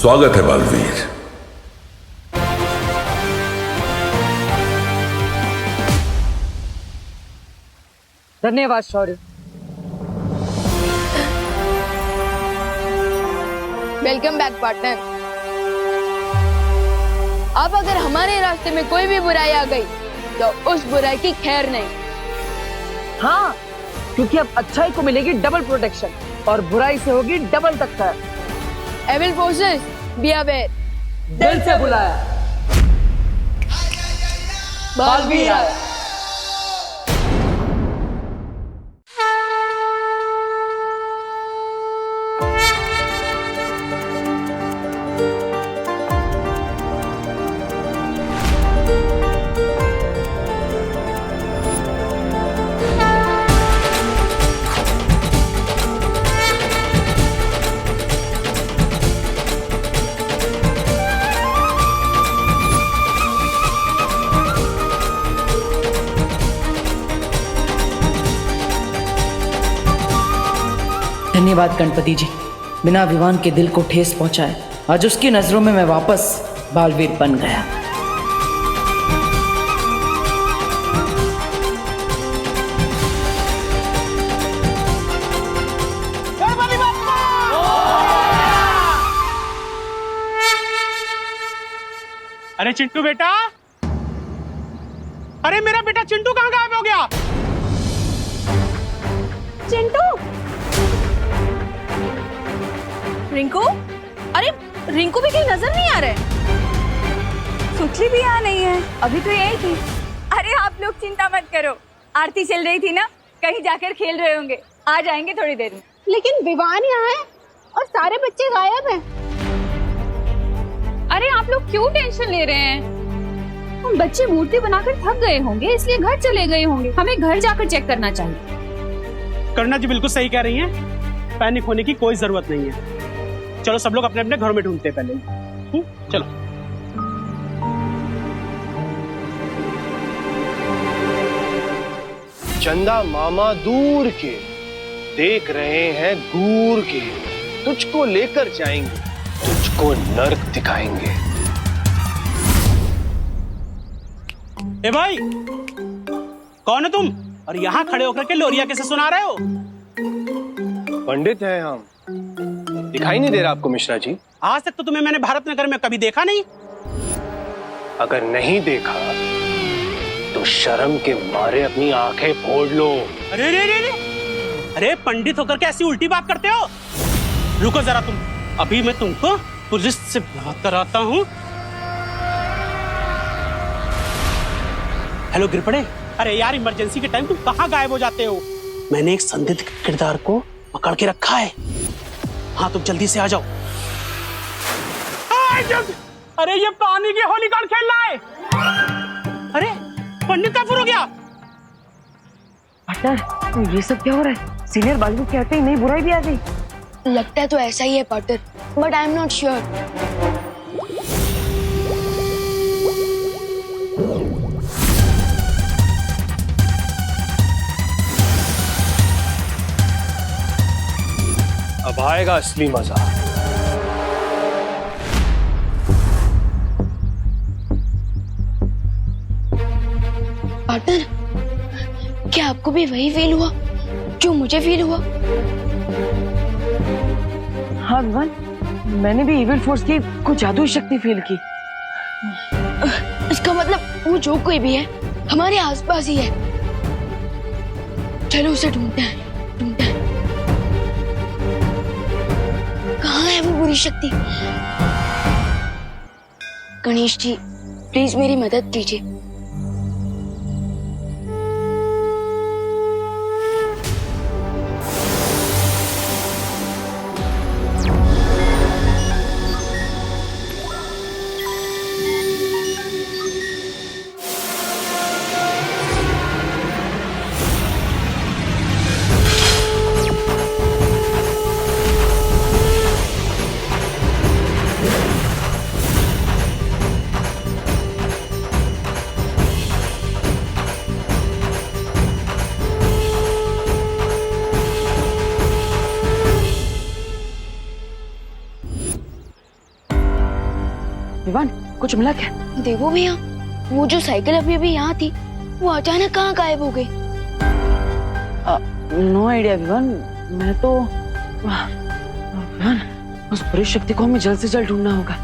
B: स्वागत है बालवीर।
A: धन्यवाद शौर्य।
F: Welcome back partner. अब अगर हमारे रास्ते में कोई भी बुराई आ गई तो उस बुराई की खैर नहीं।
A: हाँ, क्योंकि अब अच्छाई को मिलेगी डबल प्रोटेक्शन और बुराई से होगी डबल टक्कर।
F: Evil forces be aware.
A: दिल से बुलाया, बालवीर आया। धन्यवाद गणपति जी, बिना विवान के दिल को ठेस पहुंचाए आज उसकी नजरों में मैं वापस बालवीर बन गया।
K: अरे चिंटू बेटा, अरे मेरा बेटा चिंटू कहाँ गायब हो गया?
E: चिंटू, रिंकू, अरे रिंकू भी कहीं नजर नहीं आ रहा है।
H: सुखली भी यहाँ नहीं है, अभी तो यही थी। अरे आप लोग चिंता मत करो, आरती चल रही थी ना, कहीं जाकर खेल रहे होंगे, आ जाएंगे थोड़ी देर में।
Q: लेकिन विवान यहाँ है और सारे बच्चे गायब हैं।
E: अरे आप लोग क्यों टेंशन ले रहे हैं? हम बच्चे मूर्ति बनाकर थक गए होंगे, इसलिए घर चले गए होंगे। हमें घर जाकर चेक करना चाहिए।
T: करुणा जी बिल्कुल सही कह रही हैं। पैनिक होने की कोई जरूरत नहीं है। चलो सब लोग अपने अपने घरों में ढूंढते हैं पहले। चलो।
L: चंदा मामा दूर के देख रहे हैं दूर के, तुझको लेकर जाएंगे, तुझको नर्क दिखाएंगे।
T: ए भाई, कौन है तुम? और यहाँ खड़े होकर के लोरिया कैसे सुना रहे हो?
L: पंडित हैं हम। दिखाई नहीं दे रहा आपको मिश्रा जी?
T: आज तक तो तुम्हें मैंने भारत नगर में कभी देखा नहीं।
L: अगर नहीं देखा तो शर्म के मारे अपनी आंखें फोड़ लो।
T: अरे रे रे रे, अरे पंडित होकर के ऐसी उल्टी बात करते हो? रुको जरा तुम, अभी मैं तुमको पुलिस से बात कराता हूँ। हेलो गिरपड़े, अरे यार इमरजेंसी के टाइम तुम कहाँ गायब हो जाते हो? मैंने एक संदिग्ध किरदार को पकड़ के रखा है। हाँ तुम जल्दी से आ जाओ। अरे ये पानी की होली कौन खेल रहा है? अरे पंडित का फुर हो गया।
A: पार्टनर, ये सब क्या हो रहा है? सीनियर बालू कहते ही नहीं बुराई भी आ गई।
F: लगता है तो ऐसा ही है partner, but I am not sure.
L: अब आएगा असली मजा।
F: पार्टनर, क्या आपको भी वही फील हुआ जो मुझे फील हुआ?
A: हाँ विवान, मैंने भी इविल फोर्स की कुछ जादुई शक्ति फील की।
F: इसका मतलब वो जो कोई भी है हमारे आसपास ही है। चलो उसे ढूंढते हैं। कहाँ है वो बुरी शक्ति? गणेश जी, प्लीज मेरी मदद कीजिए।
A: विवान, कुछ मिला क्या?
F: देखो भैया, वो जो साइकिल अभी अभी यहाँ थी, वो अचानक कहाँ गायब हो गई?
A: No idea Vivaan. मैं तो विवान, उस बुरी शक्ति को हमें जल्द से जल्द ढूंढना होगा।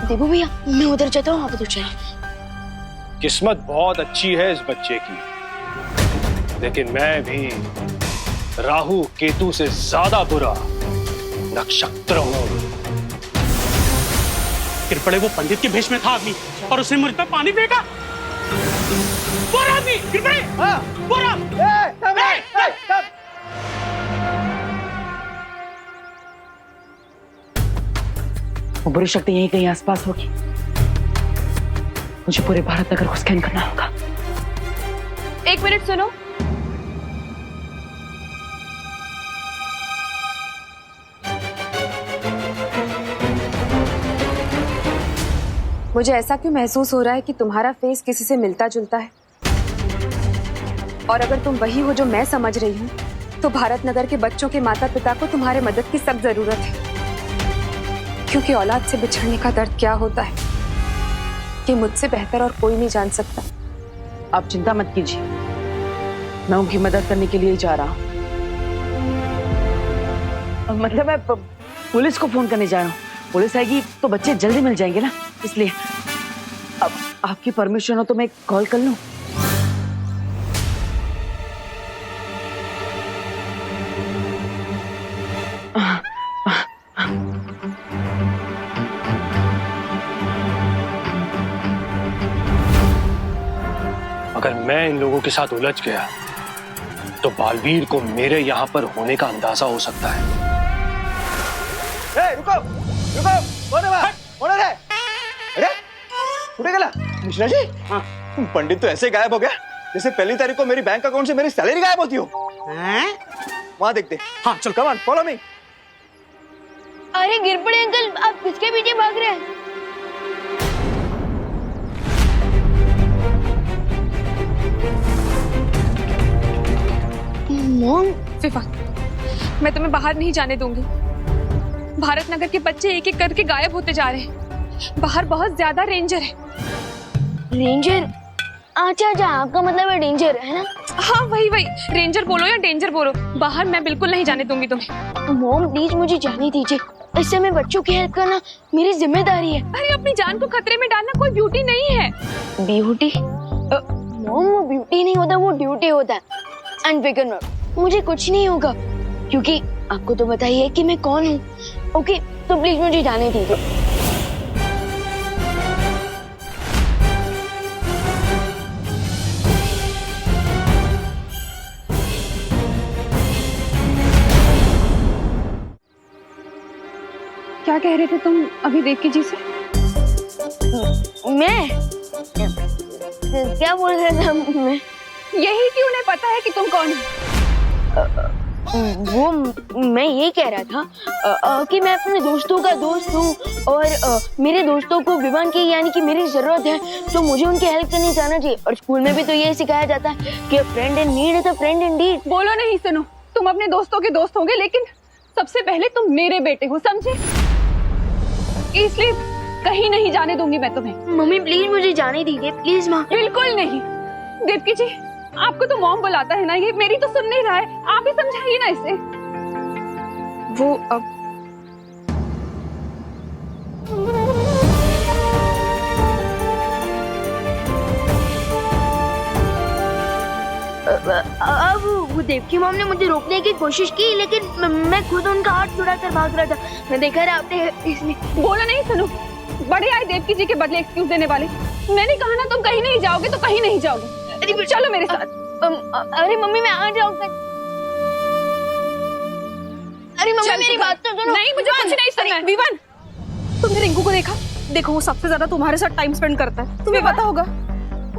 F: देखो भैया, मैं उधर जाता हूँ, आप उधर चलो।
L: किस्मत बहुत अच्छी है इस बच्चे की, लेकिन मैं भी राहु केतु से ज्यादा बुरा नक्षत्र हूँ।
T: किरपड़े, वो पंडित के भेष में था आदमी और उसने मुझ पर पानी फेंका। वो आदमी, किरपड़े, वो
A: वो बुरी शक्ति यहीं कहीं आसपास होगी। मुझे पूरे भारत नगर को स्कैन करना होगा।
E: एक मिनट सुनो। मुझे ऐसा क्यों महसूस हो रहा है कि तुम्हारा फेस किसी से मिलता जुलता है, और अगर तुम वही हो जो मैं समझ रही हूँ, तो भारत नगर के बच्चों के माता पिता को तुम्हारे मदद की सख्त जरूरत है, क्योंकि औलाद से बिछड़ने का दर्द क्या होता है ये मुझसे बेहतर और कोई नहीं जान सकता।
A: आप चिंता मत कीजिए, मैं उनकी मदद करने के लिए जा रहा हूँ। मतलब मैं पुलिस को फोन करने जा रहा हूँ। पुलिस आएगी तो बच्चे जल्दी मिल जाएंगे ना, इसलिए अब आपकी परमिशन हो तो मैं कॉल कर लूं?
L: अगर मैं इन लोगों के साथ उलझ गया तो बालवीर को मेरे यहाँ पर होने का अंदाजा हो सकता है।
G: रुको रुको, कौन है? अरे कुठे गेला?
I: कृष्णा जी, हाँ, पंडित तो ऐसे गायब हो गया जैसे पहली तारीख को मेरी बैंक अकाउंट से मेरी सैलरी गायब होती हो। वहां देखते। हाँ चल, कम ऑन, फॉलो मी।
F: अरे गिर पड़े अंकल, आप किसके पीछे भाग रहे हैं? मॉम,
E: विवान, मैं तुम्हें बाहर नहीं जाने दूंगी। भारत नगर के बच्चे एक एक करके गायब होते जा रहे हैं। बाहर बहुत ज्यादा रेंजर है।
F: रेंजर? अच्छा अच्छा, आपका मतलब है डेंजर, है ना?
E: हाँ वही वही, रेंजर बोलो या डेंजर बोलो, बाहर मैं बिल्कुल नहीं जाने दूंगी तुम्हें।
F: मॉम प्लीज मुझे जाने दीजिए, इस समय बच्चों की हेल्प करना मेरी जिम्मेदारी है।
E: अरे अपनी जान को खतरे में डालना कोई ब्यूटी नहीं है।
F: ब्यूटी? मॉम वो ब्यूटी नहीं होता, वो ड्यूटी होता है। एंड फिकर मत, मुझे कुछ नहीं होगा क्योंकि आपको तो पता ही है कि मैं कौन हूँ। ओके, तो प्लीज मुझे जाने दीजिए।
E: क्या कह रहे थे तुम अभी देवकी जी से?
F: मैं क्या बोल रहा था मैं?
E: यही कि उन्हें पता है कि तुम कौन हो।
F: वो मैं ये कह रहा था कि मैं अपने दोस्तों का दोस्त हूँ और मेरे दोस्तों को विवान की यानी कि मेरी जरूरत है तो मुझे उनकी हेल्प करनी जाना चाहिए। और स्कूल में भी तो ये सिखाया जाता है कि friend in need is a friend Indeed.
E: बोलो नहीं सुनो, तुम अपने दोस्तों के दोस्त होंगे लेकिन सबसे पहले तुम मेरे बेटे हो, समझे? इसलिए कहीं नहीं जाने दूंगी मैं तुम्हें।
F: मम्मी प्लीज मुझे जाने दीजिए, प्लीज माँ।
E: बिल्कुल नहीं। देवकी जी, आपको तो मॉम बुलाता है ना, ये मेरी तो सुन नहीं रहा है, आप ही समझाइए ना इसे। वो अब
F: वो देवकी मॉम ने मुझे रोकने की कोशिश की लेकिन मैं खुद उनका हाथ छुड़ाकर भाग रहा था। मैं देखा रहा आपने, इसलिए।
E: बोला नहीं सुनो, बड़े आए देवकी जी के बदले एक्सक्यूज देने वाले। मैंने कहा ना तुम कहीं नहीं जाओगे तो कहीं नहीं जाओगे। अरे चलो मेरे साथ।
F: अरे मम्मी मैं आ जाऊंगा। अरे मम्मी मेरी बात तो सुनो।
E: नहीं, मुझे कुछ नहीं सुनना है। विवान, तुमने रिंकू को देखा? देखो वो सबसे ज्यादा तुम्हारे साथ टाइम स्पेंड करता है, तुम्हें पता होगा।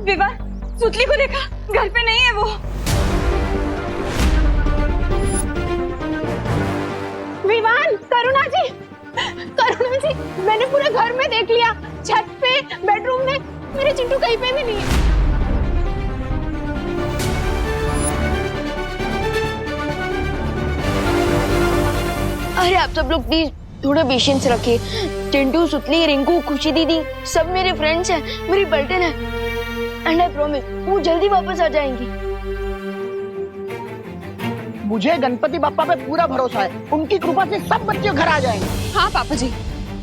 E: विवान, सुतली को देखा? घर पे नहीं है वो।
Q: विवान, करुणा जी, करुणा जी, मैंने पूरे घर में देख लिया, छत पे, बेडरूम में, मेरे चिंटू कहीं पे भी नहीं है।
F: अरे आप सब लोग प्लीज थोड़ा पेशेंस रखिए। चिंटू, सुतली, रिंकू, खुशी दीदी सब मेरे फ्रेंड्स हैं, मेरी पलटन है। एंड आई प्रॉमिस वो जल्दी वापस आ जाएंगी।
G: मुझे गणपति बप्पा पे पूरा भरोसा है, उनकी कृपा से सब बच्चे घर आ जाएंगे।
E: हाँ पापा जी,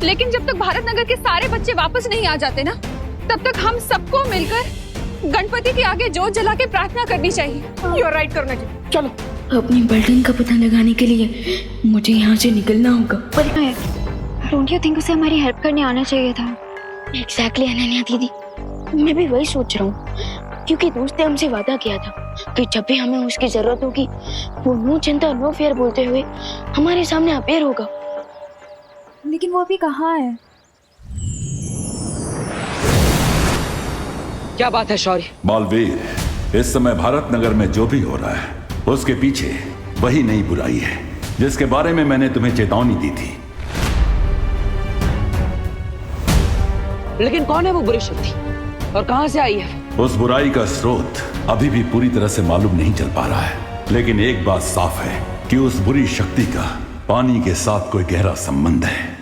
E: लेकिन जब तक भारत नगर के सारे बच्चे वापस नहीं आ जाते ना, तब तक हम सबको मिलकर गणपति के आगे जोत जला के प्रार्थना करनी चाहिए। यू आर राइट करुणा जी, चलो।
F: अपनी पलटन का पता लगाने के लिए मुझे यहाँ से निकलना होगा।
C: पर डोंट यू थिंक उसे हमारी हेल्प करने आना चाहिए था?
F: एग्जैक्टली अनन्या दीदी, मैं भी वही सोच रहा हूँ क्योंकि दोस्त ने हमसे वादा किया था कि जब भी हमें उसकी जरूरत होगी वो नो चिंता नो फियर बोलते हुए हमारे सामने अपेयर होगा।
S: लेकिन वो अभी कहाँ है?
A: क्या बात है शौर्य?
B: बालवीर, इस समय भारत नगर में जो भी हो रहा है उसके पीछे वही नई बुराई है जिसके बारे में मैंने तुम्हें चेतावनी दी थी।
A: लेकिन कौन है वो बुरी शक्ति और कहां से आई है?
B: उस बुराई का स्रोत अभी भी पूरी तरह से मालूम नहीं चल पा रहा है, लेकिन एक बात साफ है कि उस बुरी शक्ति का पानी के साथ कोई गहरा संबंध है।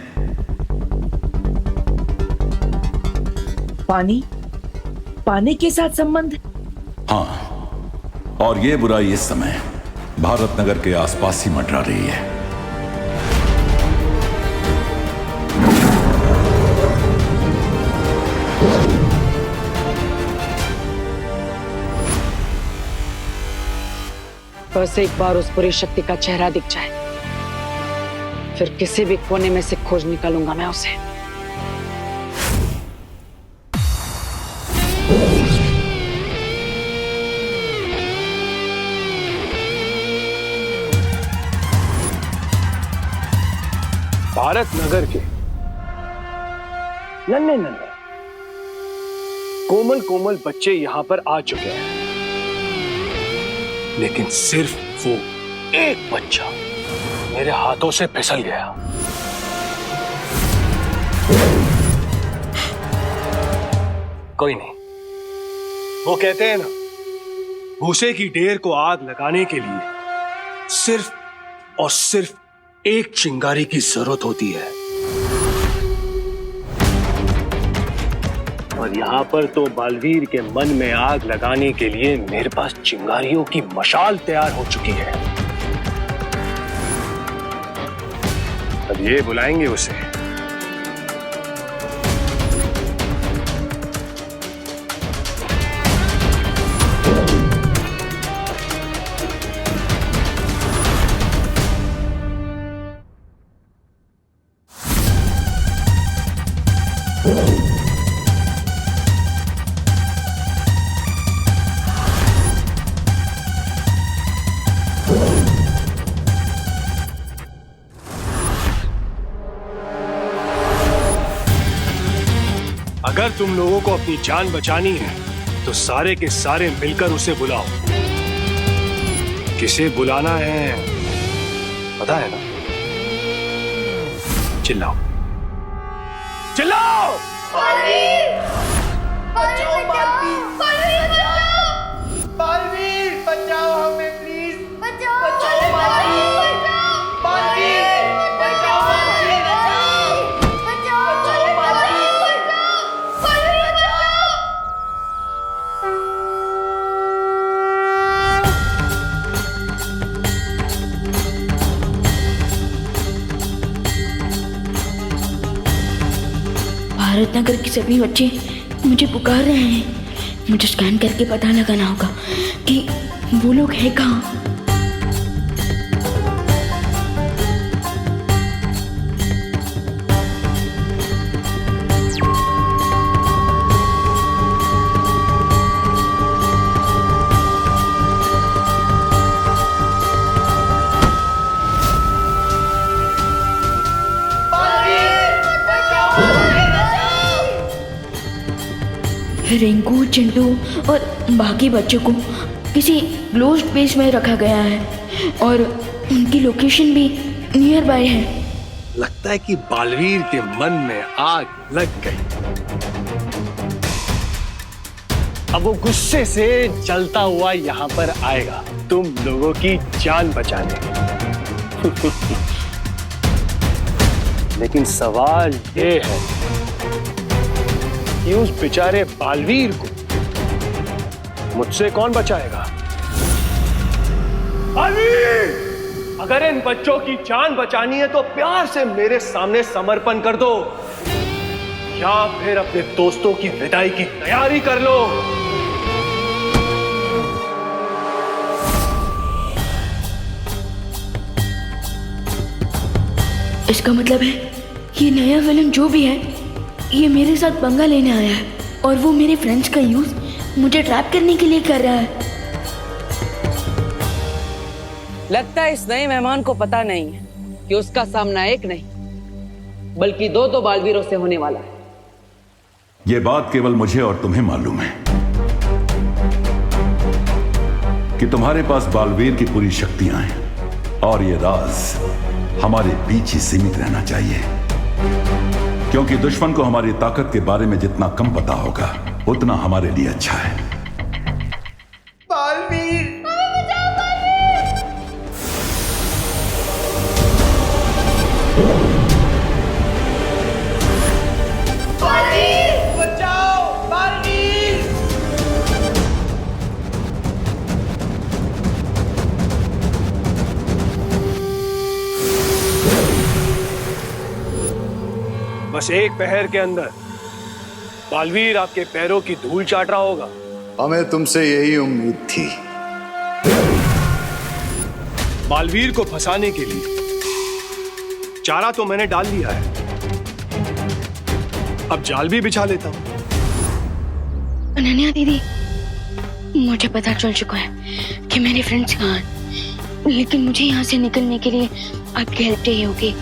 A: पानी के साथ संबंध?
B: हाँ, और ये बुराई इस समय भारत नगर के आसपास ही मंडरा रही है।
A: बस एक बार उस बुरी शक्ति का चेहरा दिख जाए, फिर किसी भी कोने में से खोज निकालूंगा मैं उसे।
L: भारत नगर के नन्हे नन्हे
P: कोमल कोमल बच्चे यहाँ पर आ चुके हैं, लेकिन सिर्फ वो एक बच्चा मेरे हाथों से फिसल गया। कोई नहीं, वो कहते हैं ना, भूसे की ढेर को आग लगाने के लिए सिर्फ और सिर्फ एक चिंगारी की जरूरत होती है। और यहाँ पर तो बालवीर के मन में आग लगाने के लिए मेरे पास चिंगारियों की मशाल तैयार हो चुकी है। अब ये बुलाएंगे उसे। अगर तुम लोगों को अपनी जान बचानी है तो सारे के सारे मिलकर उसे बुलाओ। किसे बुलाना है पता है ना? चिल्लाओ चिल्लाओ।
O: बालवीर बचाओ हमें प्लीज, बचाओ बालवीर, बालवीर बचाओ हमें, बचाओ बालवीर।
F: भारत नगर के सभी बच्चे मुझे पुकार रहे हैं। मुझे स्कैन करके पता लगाना होगा कि वो लोग हैं कहाँ। रिंकू, चिंटू और बाकी बच्चों को किसी क्लोज्ड प्लेस में रखा गया है और उनकी लोकेशन भी नियर बाय है।
P: लगता है कि बालवीर के मन में आग लग गई। अब वो गुस्से से जलता हुआ यहाँ पर आएगा तुम लोगों की जान बचाने। लेकिन सवाल ये है कि उस बेचारे बालवीर को मुझसे कौन बचाएगा? बालवीर, अगर इन बच्चों की जान बचानी है तो प्यार से मेरे सामने समर्पण कर दो, या फिर अपने दोस्तों की विदाई की तैयारी कर लो।
F: इसका मतलब है ये नया विलन जो भी है ये मेरे साथ पंगा लेने आया है और वो मेरे फ्रेंड्स का यूज मुझे ट्रैप करने के लिए कर रहा है।
A: लगता है इस नए मेहमान को पता नहीं है कि उसका सामना एक नहीं बल्कि दो बालवीरों से होने वाला है।
B: यह बात केवल मुझे और तुम्हें मालूम है कि तुम्हारे पास बालवीर की पूरी शक्तियां हैं और ये राज हमारे बीच ही सीमित रहना चाहिए, क्योंकि दुश्मन को हमारी ताकत के बारे में जितना कम पता होगा उतना हमारे लिए अच्छा है।
O: बालवीर, बालवीर बचाओ, बालवीर।
P: बस एक पहर के अंदर बालवीर आपके पैरों की धूल चाट रहा होगा।
R: हमें तुमसे यही उम्मीद थी।
P: बालवीर को फंसाने के लिए चारा तो मैंने डाल लिया है, अब जाल भी बिछा लेता हूं।
F: अनन्या दीदी, मुझे पता चल चुका है कि मेरे फ्रेंड्स कहाँ हैं, लेकिन मुझे यहाँ से निकलने के लिए आपकी हेल्प चाहिए होगी।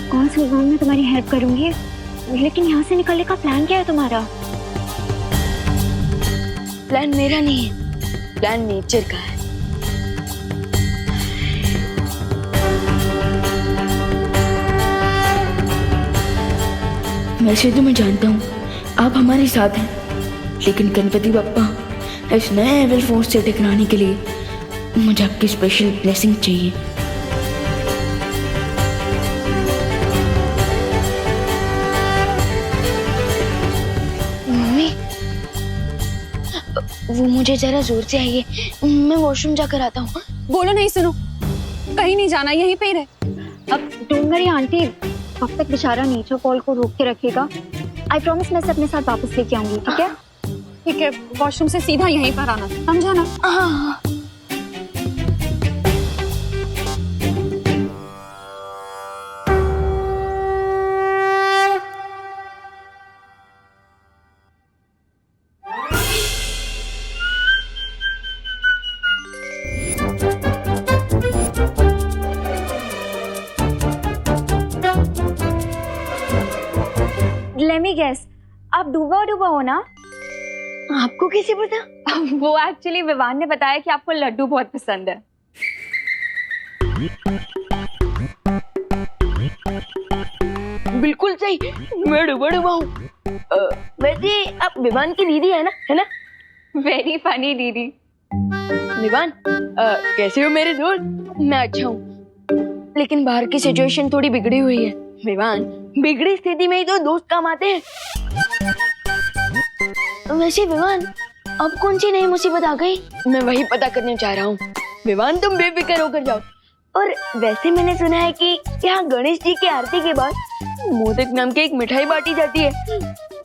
C: कौन सी मैं तुम्हारी हेल्प करूंगी, लेकिन यहाँ से निकलने का प्लान क्या है तुम्हारा?
F: प्लान मेरा नहीं है, प्लान नेचर का है। वैसे तो मैं जानता हूँ आप हमारे साथ हैं, लेकिन गणपति बप्पा इस नए एविल फोर्स से टकराने के लिए मुझे आपकी स्पेशल ब्लेसिंग चाहिए। मम्मी, वो मुझे जरा जोर से आइए, मैं वॉशरूम जाकर आता हूँ।
E: बोलो नहीं, सुनो, कहीं नहीं जाना, यहीं पे ही रहे।
S: अब डोंट वरी आंटी, कब तक बेचारा नेचर कॉल को रोक के रखेगा। आई प्रॉमिस मैं इसे अपने साथ वापस लेके आऊंगी, ठीक है?
E: ठीक है, वॉशरूम से सीधा यहीं पर आना, समझा ना?
F: हाँ।
S: Let me guess, आप डूबा डूबा हो ना?
F: आपको कैसे पता?
S: वो एक्चुअली विवान ने बताया कि आपको लड्डू बहुत पसंद है।
F: बिल्कुल सही, मैं डूबा डूबा हूँ। वैसे आप विवान की दीदी है ना?
S: वेरी फनी दीदी।
F: विवान, कैसे हो मेरे दोस्त? मैं अच्छा हूँ, लेकिन बाहर की सिचुएशन थोड़ी बिगड़ी हुई है। विवान, बिगड़ी स्थिति में ही तो दोस्त काम आते हैं। वैसे विवान, अब कौन सी नई मुसीबत आ गई? मैं वही पता करने चाह रहा हूँ। विवान, तुम बेफिक्र होकर जाओ। और वैसे मैंने सुना है कि यहाँ गणेश जी की आरती के बाद मोदक नाम की एक मिठाई बांटी जाती है,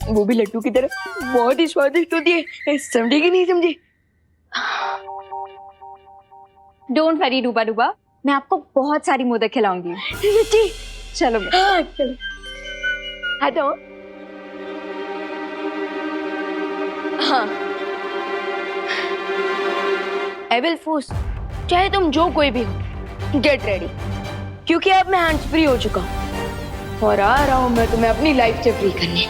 F: वो भी लड्डू की तरह, बहुत ही स्वादिष्ट होती है। समझी कि नहीं समझी?
S: डोंट वरी डूबा डूबा, मैं आपको बहुत सारी मोदक खिलाऊंगी।
F: सच्ची?
S: चलो।
F: हाँ, चलो। हाँ तो हाँ, एविल फोर्स, चाहे तुम जो कोई भी हो, गेट रेडी, क्योंकि अब मैं हैंड्स फ्री हो चुका हूँ और आ रहा हूँ मैं तुम्हें अपनी लाइफ से फ्री करने।